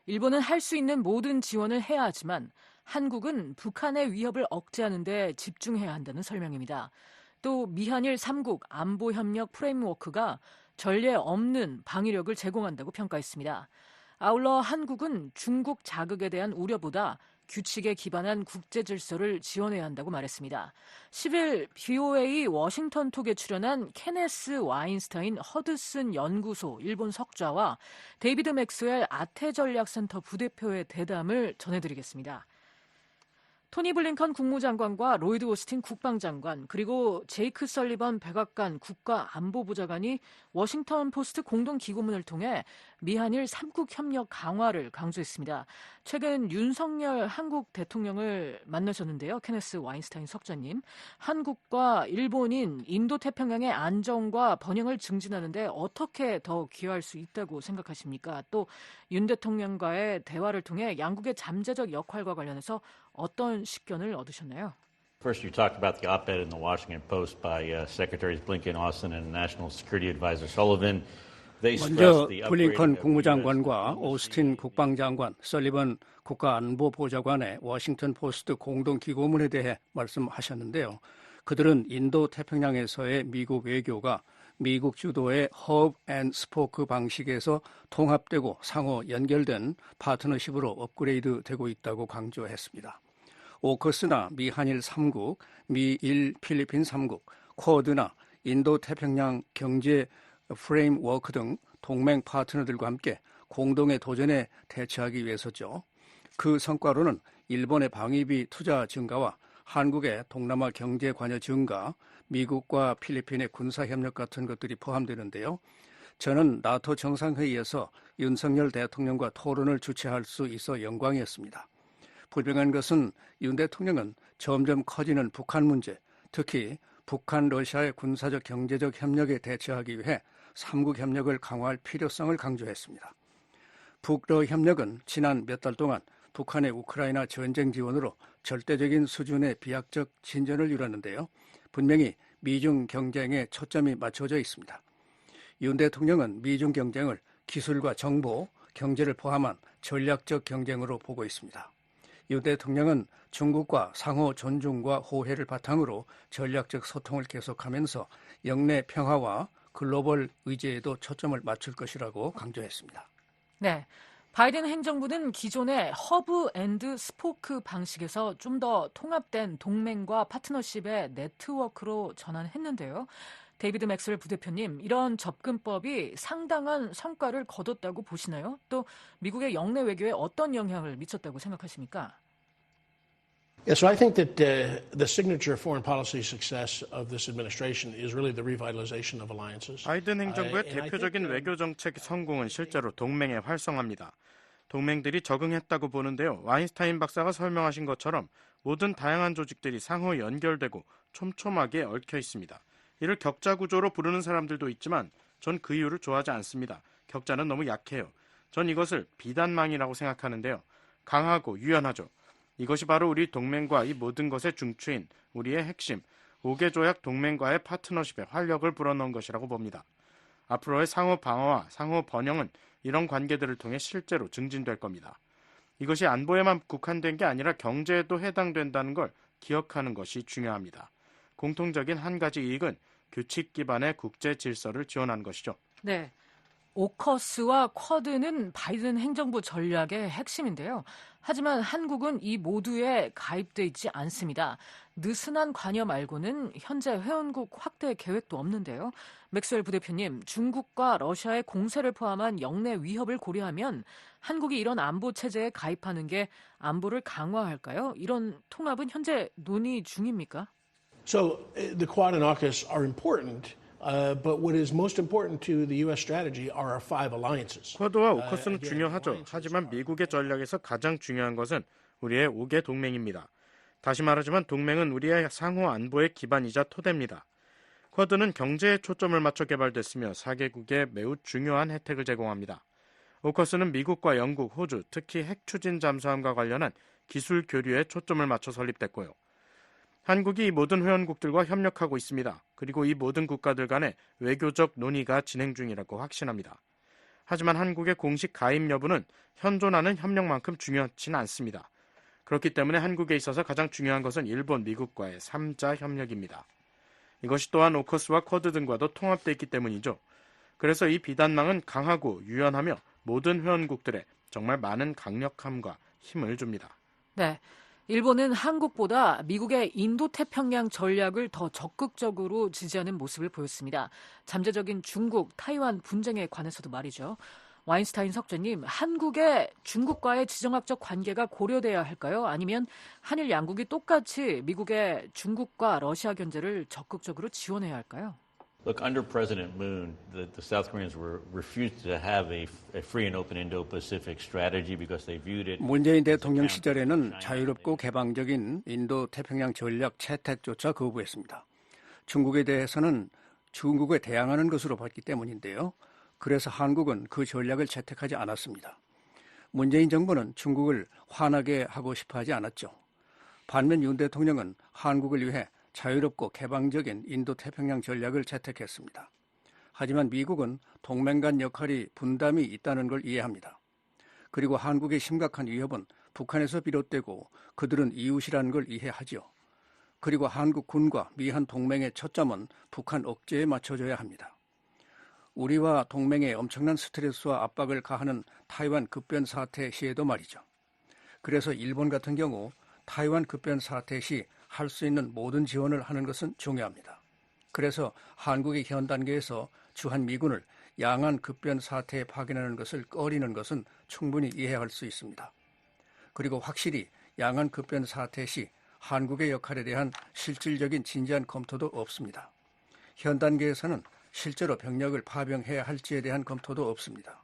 일본은 할 수 있는 모든 지원을 해야 하지만 한국은 북한의 위협을 억제하는 데 집중해야 한다는 설명입니다. 또 미한일 3국 안보협력 프레임워크가 전례 없는 방위력을 제공한다고 평가했습니다. 아울러 한국은 중국 자극에 대한 우려보다 규칙에 기반한 국제 질서를 지원해야 한다고 말했습니다. 10일 BOA 워싱턴 톡에 출연한 케네스 와인스타인 허드슨 연구소 일본 석좌와 데이비드 맥스웰 아태전략센터 부대표의 대담을 전해드리겠습니다. 토니 블링컨 국무장관과 로이드 오스틴 국방장관 그리고 제이크 설리번 백악관 국가안보보좌관이 워싱턴 포스트 공동기고문을 통해 미한일 3국 협력 강화를 강조했습니다. 최근 윤석열 한국 대통령을 만나셨는데요. 케네스 와인스타인 석좌님. 한국과 일본인 인도태평양의 안정과 번영을 증진하는 데 어떻게 더 기여할 수 있다고 생각하십니까? 또 윤 대통령과의 대화를 통해 양국의 잠재적 역할과 관련해서 어떤 식견을 얻으셨나요? First, you talked about the op-ed in the Washington Post by Secretaries Blinken, Austin, and National Security Advisor Sullivan. 먼저 블링컨 국무장관과 오스틴 국방장관, 설리번 국가안보보좌관의 워싱턴 포스트 공동기고문에 대해 말씀하셨는데요. 그들은 인도 태평양에서의 미국 외교가 미국 주도의 허브 앤 스포크 방식에서 통합되고 상호 연결된 파트너십으로 업그레이드되고 있다고 강조했습니다. 오커스나 미한일 3국, 미일 필리핀 3국, 쿼드나 인도태평양 경제 프레임워크 등 동맹 파트너들과 함께 공동의 도전에 대처하기 위해서죠. 그 성과로는 일본의 방위비 투자 증가와 한국의 동남아 경제 관여 증가, 미국과 필리핀의 군사협력 같은 것들이 포함되는데요. 저는 나토 정상회의에서 윤석열 대통령과 토론을 주최할 수 있어 영광이었습니다. 불명한 것은 윤 대통령은 점점 커지는 북한 문제, 특히 북한 러시아의 군사적 경제적 협력에 대처하기 위해 3국 협력을 강화할 필요성을 강조했습니다. 북러 협력은 지난 몇 달 동안 북한의 우크라이나 전쟁 지원으로 절대적인 수준의 비약적 진전을 이뤘는데요. 분명히 미중 경쟁에 초점이 맞춰져 있습니다. 윤 대통령은 미중 경쟁을 기술과 정보, 경제를 포함한 전략적 경쟁으로 보고 있습니다. 윤 대통령은 중국과 상호 존중과 호혜를 바탕으로 전략적 소통을 계속하면서 영내 평화와 글로벌 의제에도 초점을 맞출 것이라고 강조했습니다. 네, 바이든 행정부는 기존의 허브 앤드 스포크 방식에서 좀 더 통합된 동맹과 파트너십의 네트워크로 전환했는데요. 데이비드 맥스웰 부대표님, 이런 접근법이 상당한 성과를 거뒀다고 보시나요? 또 미국의 영내 외교에 어떤 영향을 미쳤다고 생각하십니까? Yes, so I think that the signature foreign policy success of this administration is really the revitalization of alliances. 바이든 행정부의 대표적인 외교 정책 성공은 실제로 동맹의 활성화입니다. 동맹들이 적응했다고 보는데요. 와인스타인 박사가 설명하신 것처럼 모든 다양한 조직들이 상호 연결되고 촘촘하게 얽혀 있습니다. 이를 격자 구조로 부르는 사람들도 있지만 전 그 이유를 좋아하지 않습니다. 격자는 너무 약해요. 전 이것을 비단망이라고 생각하는데요. 강하고 유연하죠. 이것이 바로 우리 동맹과 이 모든 것의 중추인 우리의 핵심, 5개 조약 동맹과의 파트너십에 활력을 불어넣은 것이라고 봅니다. 앞으로의 상호 방어와 상호 번영은 이런 관계들을 통해 실제로 증진될 겁니다. 이것이 안보에만 국한된 게 아니라 경제에도 해당된다는 걸 기억하는 것이 중요합니다. 공통적인 한 가지 이익은 규칙 기반의 국제 질서를 지원하는 것이죠. 네. 오커스와 쿼드는 바이든 행정부 전략의 핵심인데요. 하지만 한국은 이 모두에 가입돼 있지 않습니다. 느슨한 관여 말고는 현재 회원국 확대 계획도 없는데요. 맥스웰 부대표님, 중국과 러시아의 공세를 포함한 영내 위협을 고려하면 한국이 이런 안보 체제에 가입하는 게 안보를 강화할까요? 이런 통합은 현재 논의 중입니까? So the Quad and AUKUS are important. But what is most important to the U.S. strategy are our 5 alliances. 쿼드와 오커스는 중요하죠. 하지만 미국의 전략에서 가장 중요한 것은 우리의 5개 동맹입니다. 다시 말하지만 동맹은 우리의 상호 안보의 기반이자 토대입니다. 쿼드는 경제에 초점을 맞춰 개발됐으며 4개국에 매우 중요한 혜택을 제공합니다. 오커스는 미국과 영국, 호주, 특히 핵 추진 잠수함과 관련한 기술 교류에 초점을 맞춰 설립됐고요. 한국이 이 모든 회원국들과 협력하고 있습니다. 그리고 이 모든 국가들 간의 외교적 논의가 진행 중이라고 확신합니다. 하지만 한국의 공식 가입 여부는 현존하는 협력만큼 중요하지는 않습니다. 그렇기 때문에 한국에 있어서 가장 중요한 것은 일본, 미국과의 3자 협력입니다. 이것이 또한 오커스와 쿼드 등과도 통합되어 있기 때문이죠. 그래서 이 비단망은 강하고 유연하며 모든 회원국들에 정말 많은 강력함과 힘을 줍니다. 네. 일본은 한국보다 미국의 인도태평양 전략을 더 적극적으로 지지하는 모습을 보였습니다. 잠재적인 중국, 타이완 분쟁에 관해서도 말이죠. 와인스타인 석재님, 한국의 중국과의 지정학적 관계가 고려돼야 할까요? 아니면 한일 양국이 똑같이 미국의 중국과 러시아 견제를 적극적으로 지원해야 할까요? Look, under President Moon, the South Koreans refused to have a free and open Indo-Pacific strategy because they viewed it. 문재인 대통령 시절에는 자유롭고 개방적인 인도 태평양 전략 채택조차 거부했습니다. 중국에 대해서는 중국에 대항하는 것으로 봤기 때문인데요. 그래서 한국은 그 전략을 채택하지 않았습니다. 문재인 정부는 중국을 화나게 하고 싶어 하지 않았죠. 반면 윤 대통령은 한국을 위해 자유롭고 개방적인 인도태평양 전략을 채택했습니다. 하지만 미국은 동맹 간 역할이 분담이 있다는 걸 이해합니다. 그리고 한국의 심각한 위협은 북한에서 비롯되고 그들은 이웃이라는 걸 이해하죠. 그리고 한국 군과 미한 동맹의 초점은 북한 억제에 맞춰줘야 합니다. 우리와 동맹에 엄청난 스트레스와 압박을 가하는 타이완 급변 사태 시에도 말이죠. 그래서 일본 같은 경우 타이완 급변 사태 시 할 수 있는 모든 지원을 하는 것은 중요합니다. 그래서 한국이 현 단계에서 주한 미군을 양안 급변 사태에 파견하는 것을 꺼리는 것은 충분히 이해할 수 있습니다. 그리고 확실히 양안 급변 사태 시 한국의 역할에 대한 실질적인 진지한 검토도 없습니다. 현 단계에서는 실제로 병력을 파병해야 할지에 대한 검토도 없습니다.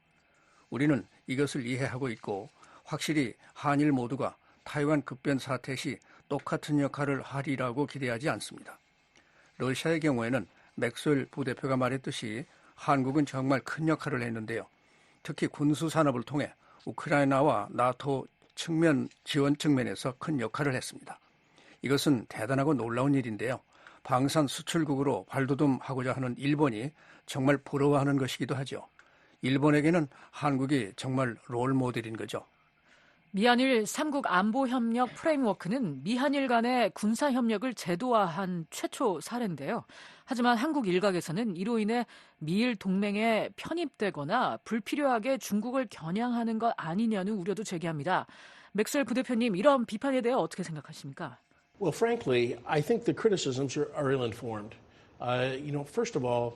우리는 이것을 이해하고 있고 확실히 한일 모두가 타이완 급변 사태 시 똑같은 역할을 하리라고 기대하지 않습니다. 러시아의 경우에는 맥스웰 부대표가 말했듯이 한국은 정말 큰 역할을 했는데요. 특히 군수산업을 통해 우크라이나와 나토 지원 측면에서 큰 역할을 했습니다. 이것은 대단하고 놀라운 일인데요. 방산 수출국으로 발돋움하고자 하는 일본이 정말 부러워하는 것이기도 하죠. 일본에게는 한국이 정말 롤 모델인 거죠. 미한일 3국 안보협력 프레임워크는 미한일 간의 군사협력을 제도화한 최초 사례인데요. 하지만 한국 일각에서는 이로 인해 미일 동맹에 편입되거나 불필요하게 중국을 겨냥하는 것 아니냐는 우려도 제기합니다. 맥스웰 부대표님, 이런 비판에 대해 어떻게 생각하십니까? Well, frankly, I think the criticisms are ill-informed. First of all,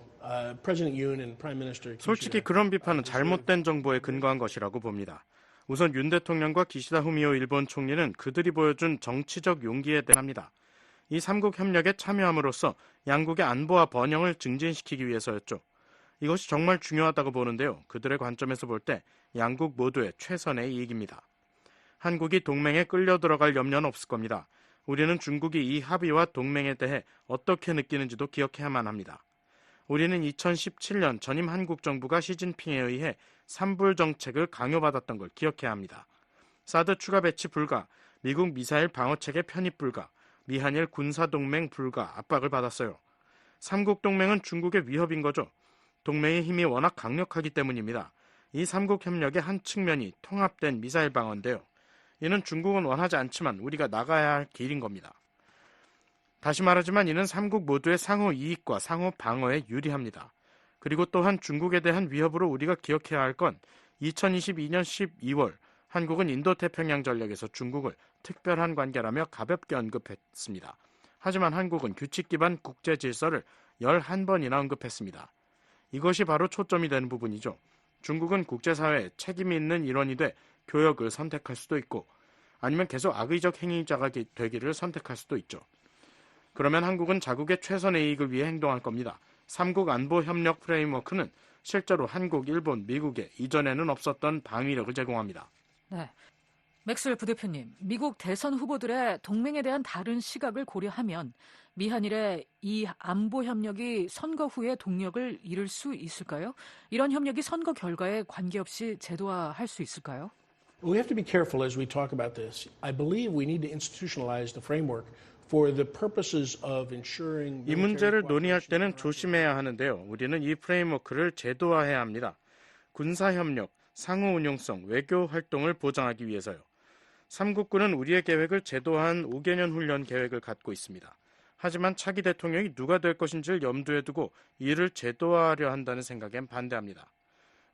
President Yoon and Prime Minister 솔직히 그런 비판은 잘못된 정보에 근거한 것이라고 봅니다. 우선 윤 대통령과 기시다 후미오 일본 총리는 그들이 보여준 정치적 용기에 대합니다. 이 3국 협력에 참여함으로써 양국의 안보와 번영을 증진시키기 위해서였죠. 이것이 정말 중요하다고 보는데요. 그들의 관점에서 볼 때 양국 모두의 최선의 이익입니다. 한국이 동맹에 끌려 들어갈 염려는 없을 겁니다. 우리는 중국이 이 합의와 동맹에 대해 어떻게 느끼는지도 기억해야만 합니다. 우리는 2017년 전임 한국 정부가 시진핑에 의해 삼불 정책을 강요받았던 걸 기억해야 합니다. 사드 추가 배치 불가, 미국 미사일 방어체계 편입 불가, 미한일 군사동맹 불가 압박을 받았어요. 삼국 동맹은 중국의 위협인 거죠. 동맹의 힘이 워낙 강력하기 때문입니다. 이 삼국 협력의 한 측면이 통합된 미사일 방어인데요. 이는 중국은 원하지 않지만 우리가 나가야 할 길인 겁니다. 다시 말하지만 이는 삼국 모두의 상호 이익과 상호 방어에 유리합니다. 그리고 또한 중국에 대한 위협으로 우리가 기억해야 할 건 2022년 12월 한국은 인도태평양 전략에서 중국을 특별한 관계라며 가볍게 언급했습니다. 하지만 한국은 규칙 기반 국제 질서를 11번이나 언급했습니다. 이것이 바로 초점이 되는 부분이죠. 중국은 국제사회에 책임이 있는 일원이 돼 교역을 선택할 수도 있고 아니면 계속 악의적 행위자가 되기를 선택할 수도 있죠. 그러면 한국은 자국의 최선의 이익을 위해 행동할 겁니다. 3국 안보협력 프레임워크는 실제로 한국, 일본, 미국에 이전에는 없었던 방위력을 제공합니다. 네, 맥스웰 부대표님, 미국 대선 후보들의 동맹에 대한 다른 시각을 고려하면 미한일의 이 안보협력이 선거 후에 동력을 잃을 수 있을까요? 이런 협력이 선거 결과에 관계없이 제도화할 수 있을까요? We have to be careful as we talk about this. I believe we need to institutionalize the framework For the purposes of ensuring 이 문제를 논의할 때는 조심해야 하는데요. 우리는 이 프레임워크를 제도화해야 합니다. 군사협력, 상호운용성, 외교 활동을 보장하기 위해서요. 삼국군은 우리의 계획을 제도화한 5개년 훈련 계획을 갖고 있습니다. 하지만 차기 대통령이 누가 될 것인지를 염두에 두고 이를 제도화하려 한다는 생각엔 반대합니다.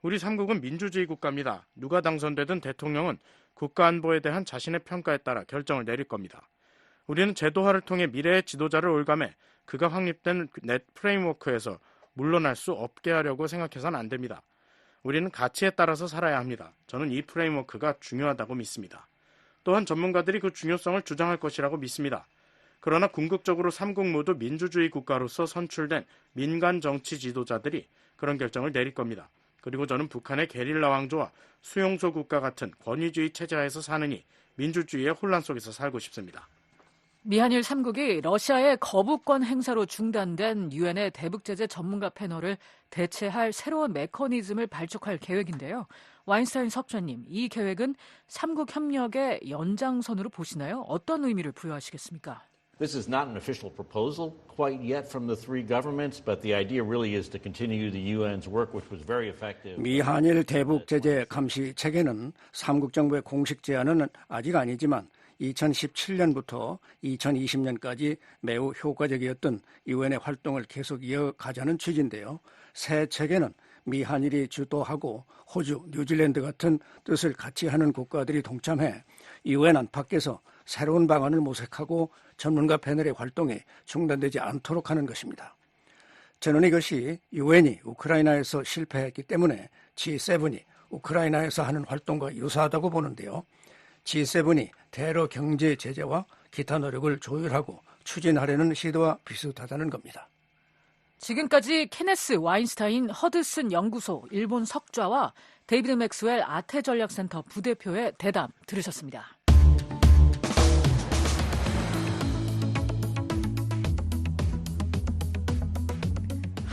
우리 삼국은 민주주의 국가입니다. 누가 당선되든 대통령은 국가안보에 대한 자신의 평가에 따라 결정을 내릴 겁니다. 우리는 제도화를 통해 미래의 지도자를 올감해 그가 확립된 넷 프레임워크에서 물러날 수 없게 하려고 생각해서는 안 됩니다. 우리는 가치에 따라서 살아야 합니다. 저는 이 프레임워크가 중요하다고 믿습니다. 또한 전문가들이 그 중요성을 주장할 것이라고 믿습니다. 그러나 궁극적으로 삼국 모두 민주주의 국가로서 선출된 민간 정치 지도자들이 그런 결정을 내릴 겁니다. 그리고 저는 북한의 게릴라 왕조와 수용소 국가 같은 권위주의 체제하에서 사느니 민주주의의 혼란 속에서 살고 싶습니다. 미한일 3국이 러시아의 거부권 행사로 중단된 유엔의 대북제재 전문가 패널을 대체할 새로운 메커니즘을 발족할 계획인데요. 와인스타인 석좌님, 이 계획은 3국 협력의 연장선으로 보시나요? 어떤 의미를 부여하시겠습니까? This is not an official proposal quite yet from the three governments, but the idea really is to continue the UN's work, which was very effective. 미한일 대북 제재 감시 체계는 삼국 정부의 공식 제안은 아직 아니지만 2017년부터 2020년까지 매우 효과적이었던 유엔의 활동을 계속 이어가자는 취지인데요. 새 체계는 미한일이 주도하고 호주, 뉴질랜드 같은 뜻을 같이 하는 국가들이 동참해 유엔 안팎에서 새로운 방안을 모색하고 전문가 패널의 활동이 중단되지 않도록 하는 것입니다. 저는 이것이 유엔이 우크라이나에서 실패했기 때문에 G7이 우크라이나에서 하는 활동과 유사하다고 보는데요. G7이 대러 경제 제재와 기타 노력을 조율하고 추진하려는 시도와 비슷하다는 겁니다. 지금까지 케네스 와인스타인 허드슨 연구소 일본 석좌와 데이비드 맥스웰 아태전략센터 부대표의 대담 들으셨습니다.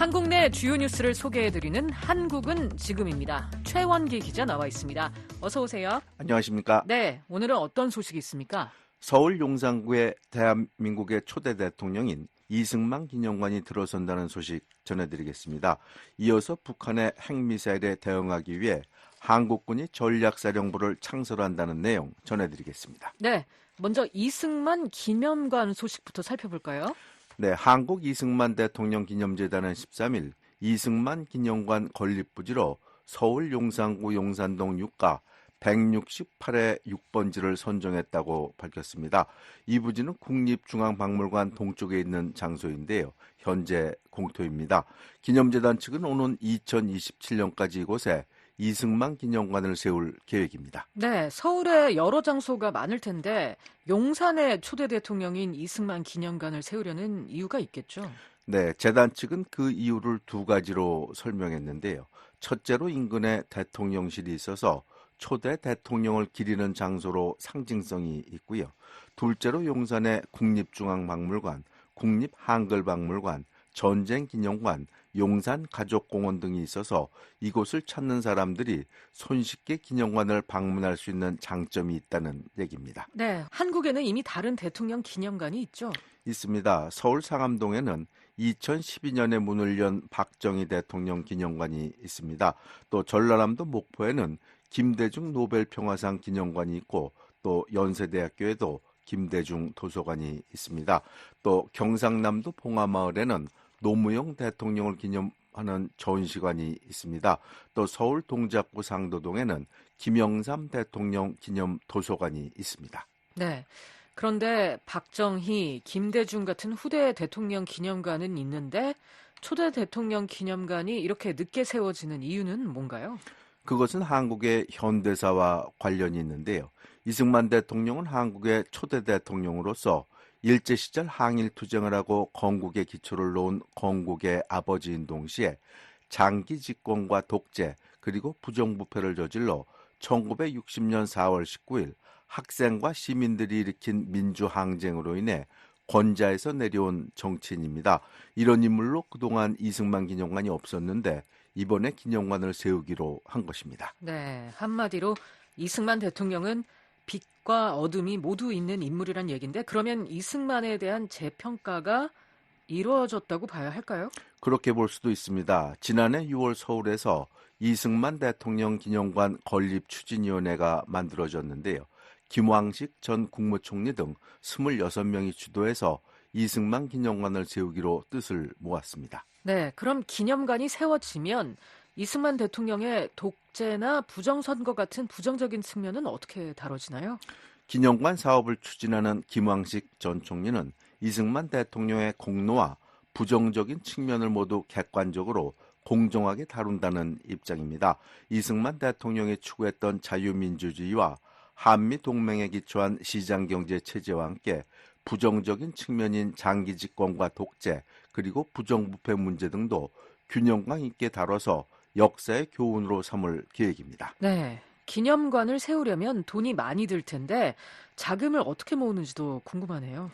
한국 내 주요 뉴스를 소개해드리는 한국은 지금입니다. 최원기 기자 나와 있습니다. 어서 오세요. 안녕하십니까? 네, 오늘은 어떤 소식이 있습니까? 서울 용산구에 대한민국의 초대 대통령인 이승만 기념관이 들어선다는 소식 전해드리겠습니다. 이어서 북한의 핵미사일에 대응하기 위해 한국군이 전략사령부를 창설한다는 내용 전해드리겠습니다. 네, 먼저 이승만 기념관 소식부터 살펴볼까요? 네, 한국 이승만 대통령 기념재단은 13일 이승만 기념관 건립부지로 서울 용산구 용산동 6가 168의 6번지를 선정했다고 밝혔습니다. 이 부지는 국립중앙박물관 동쪽에 있는 장소인데요. 현재 공토입니다. 기념재단 측은 오는 2027년까지 이곳에 이승만 기념관을 세울 계획입니다. 네, 서울에 여러 장소가 많을 텐데 용산에 초대 대통령인 이승만 기념관을 세우려는 이유가 있겠죠? 네, 재단 측은 그 이유를 두 가지로 설명했는데요. 첫째로 인근에 대통령실이 있어서 초대 대통령을 기리는 장소로 상징성이 있고요. 둘째로 용산에 국립중앙박물관, 국립한글박물관, 전쟁기념관, 용산가족공원 등이 있어서 이곳을 찾는 사람들이 손쉽게 기념관을 방문할 수 있는 장점이 있다는 얘기입니다. 네, 한국에는 이미 다른 대통령 기념관이 있죠? 있습니다. 서울 상암동에는 2012년에 문을 연 박정희 대통령 기념관이 있습니다. 또 전라남도 목포에는 김대중 노벨평화상 기념관이 있고 또 연세대학교에도 김대중 도서관이 있습니다. 또 경상남도 봉화마을에는 노무현 대통령을 기념하는 전시관이 있습니다. 또 서울 동작구 상도동에는 김영삼 대통령 기념 도서관이 있습니다. 네. 그런데 박정희, 김대중 같은 후대 대통령 기념관은 있는데 초대 대통령 기념관이 이렇게 늦게 세워지는 이유는 뭔가요? 그것은 한국의 현대사와 관련이 있는데요. 이승만 대통령은 한국의 초대 대통령으로서 일제시절 항일투쟁을 하고 건국의 기초를 놓은 건국의 아버지인 동시에 장기 집권과 독재 그리고 부정부패를 저질러 1960년 4월 19일 학생과 시민들이 일으킨 민주항쟁으로 인해 권좌에서 내려온 정치인입니다. 이런 인물로 그동안 이승만 기념관이 없었는데 이번에 기념관을 세우기로 한 것입니다. 네, 한마디로 이승만 대통령은 빛과 어둠이 모두 있는 인물이란 얘기인데 그러면 이승만에 대한 재평가가 이루어졌다고 봐야 할까요? 그렇게 볼 수도 있습니다. 지난해 6월 서울에서 이승만 대통령 기념관 건립추진위원회가 만들어졌는데요. 김왕식 전 국무총리 등 26명이 주도해서 이승만 기념관을 세우기로 뜻을 모았습니다. 네, 그럼 기념관이 세워지면 이승만 대통령의 독재나 부정선거 같은 부정적인 측면은 어떻게 다뤄지나요? 기념관 사업을 추진하는 김왕식 전 총리는 이승만 대통령의 공로와 부정적인 측면을 모두 객관적으로 공정하게 다룬다는 입장입니다. 이승만 대통령이 추구했던 자유민주주의와 한미동맹에 기초한 시장경제 체제와 함께 부정적인 측면인 장기 집권과 독재 그리고 부정부패 문제 등도 균형감 있게 다뤄서 역사의 교훈으로 삼을 계획입니다. 네, 기념관을 세우려면 돈이 많이 들 텐데 자금을 어떻게 모으는지도 궁금하네요.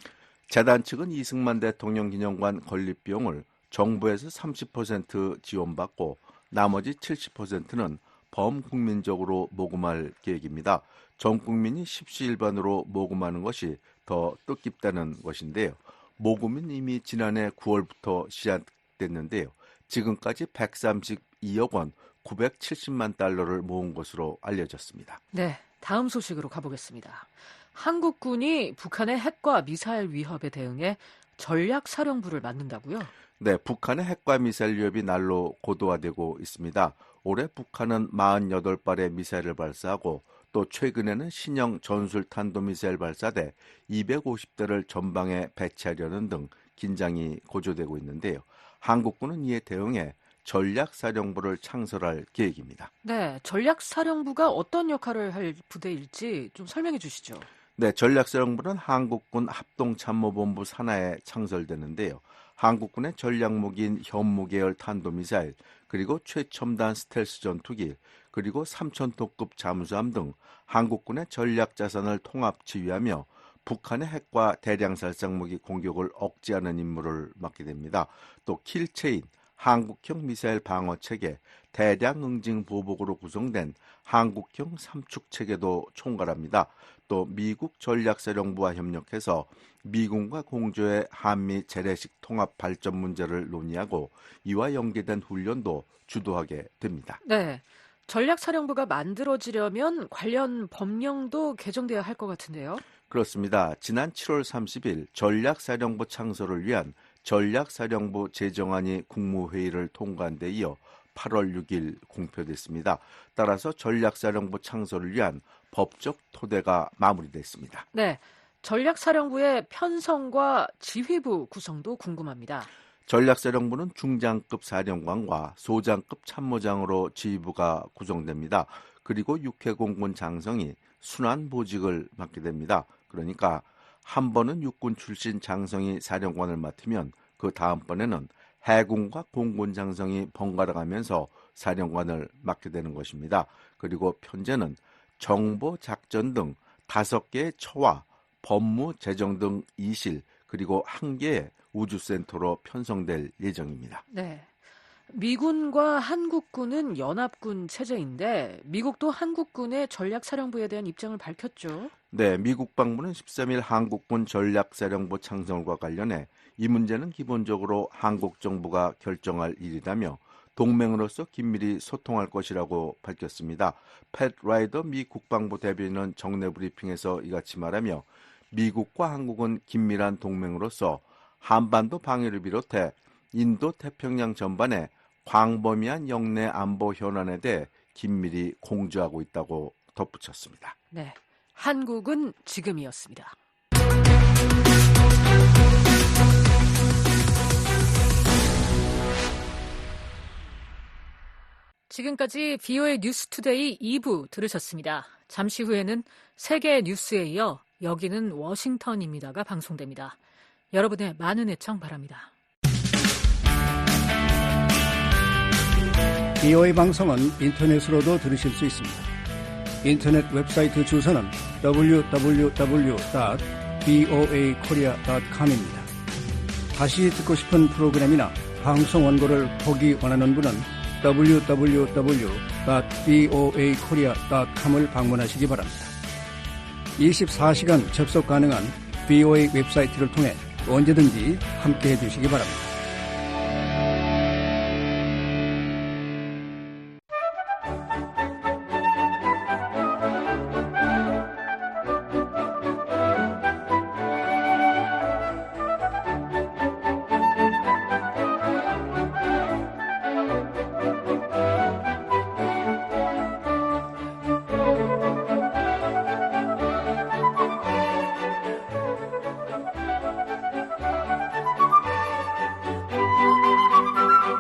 재단 측은 이승만 대통령 기념관 건립 비용을 정부에서 30% 지원받고 나머지 70%는 범국민적으로 모금할 계획입니다. 전 국민이 십시일반으로 모금하는 것이 더 뜻깊다는 것인데요. 모금은 이미 지난해 9월부터 시작됐는데요. 지금까지 132억 원 970만 달러를 모은 것으로 알려졌습니다. 네, 다음 소식으로 가보겠습니다. 한국군이 북한의 핵과 미사일 위협에 대응해 전략사령부를 만든다고요? 네, 북한의 핵과 미사일 위협이 날로 고도화되고 있습니다. 올해 북한은 48발의 미사일을 발사하고 또 최근에는 신형 전술탄도미사일 발사대 250대를 전방에 배치하려는 등 긴장이 고조되고 있는데요. 한국군은 이에 대응해 전략사령부를 창설할 계획입니다. 네, 전략사령부가 어떤 역할을 할 부대일지 좀 설명해 주시죠. 네, 전략사령부는 한국군 합동참모본부 산하에 창설되는데요. 한국군의 전략무기인 현무계열 탄도미사일, 그리고 최첨단 스텔스 전투기, 그리고 3,000톤급 잠수함 등 한국군의 전략자산을 통합 지휘하며 북한의 핵과 대량살상무기 공격을 억제하는 임무를 맡게 됩니다. 또 킬체인, 한국형 미사일 방어체계, 대량 응징 보복으로 구성된 한국형 삼축체계도 총괄합니다. 또 미국 전략사령부와 협력해서 미군과 공조의 한미 재래식 통합 발전 문제를 논의하고 이와 연계된 훈련도 주도하게 됩니다. 네, 전략사령부가 만들어지려면 관련 법령도 개정돼야 할 것 같은데요. 그렇습니다. 지난 7월 30일 전략사령부 창설을 위한 전략사령부 제정안이 국무회의를 통과한 데 이어 8월 6일 공표됐습니다. 따라서 전략사령부 창설을 위한 법적 토대가 마무리됐습니다. 네, 전략사령부의 편성과 지휘부 구성도 궁금합니다. 전략사령부는 중장급 사령관과 소장급 참모장으로 지휘부가 구성됩니다. 그리고 육해공군 장성이 순환 보직을 맡게 됩니다. 그러니까 한 번은 육군 출신 장성이 사령관을 맡으면 그 다음번에는 해군과 공군 장성이 번갈아 가면서 사령관을 맡게 되는 것입니다. 그리고 편제는 정보, 작전 등 5개의 처와 법무, 재정 등 2실 그리고 1개의 우주센터로 편성될 예정입니다. 네, 미군과 한국군은 연합군 체제인데 미국도 한국군의 전략사령부에 대한 입장을 밝혔죠. 네, 미국 방문은 13일 한국군 전략사령부 창설과 관련해 이 문제는 기본적으로 한국 정부가 결정할 일이라며 동맹으로서 긴밀히 소통할 것이라고 밝혔습니다. 팻 라이더 미 국방부 대변인은 정례 브리핑에서 이같이 말하며 미국과 한국은 긴밀한 동맹으로서 한반도 방위를 비롯해 인도 태평양 전반에 광범위한 영내 안보 현안에 대해 긴밀히 공조하고 있다고 덧붙였습니다. 네, 한국은 지금이었습니다. 지금까지 VOA 뉴스투데이 2부 들으셨습니다. 잠시 후에는 세계 뉴스에 이어 여기는 워싱턴입니다가 방송됩니다. 여러분의 많은 애청 바랍니다. VOA 방송은 인터넷으로도 들으실 수 있습니다. 인터넷 웹사이트 주소는 www.voakorea.com입니다. 다시 듣고 싶은 프로그램이나 방송 원고를 보기 원하는 분은 www.voakorea.com을 방문하시기 바랍니다. 24시간 접속 가능한 VOA 웹사이트를 통해 언제든지 함께해 주시기 바랍니다.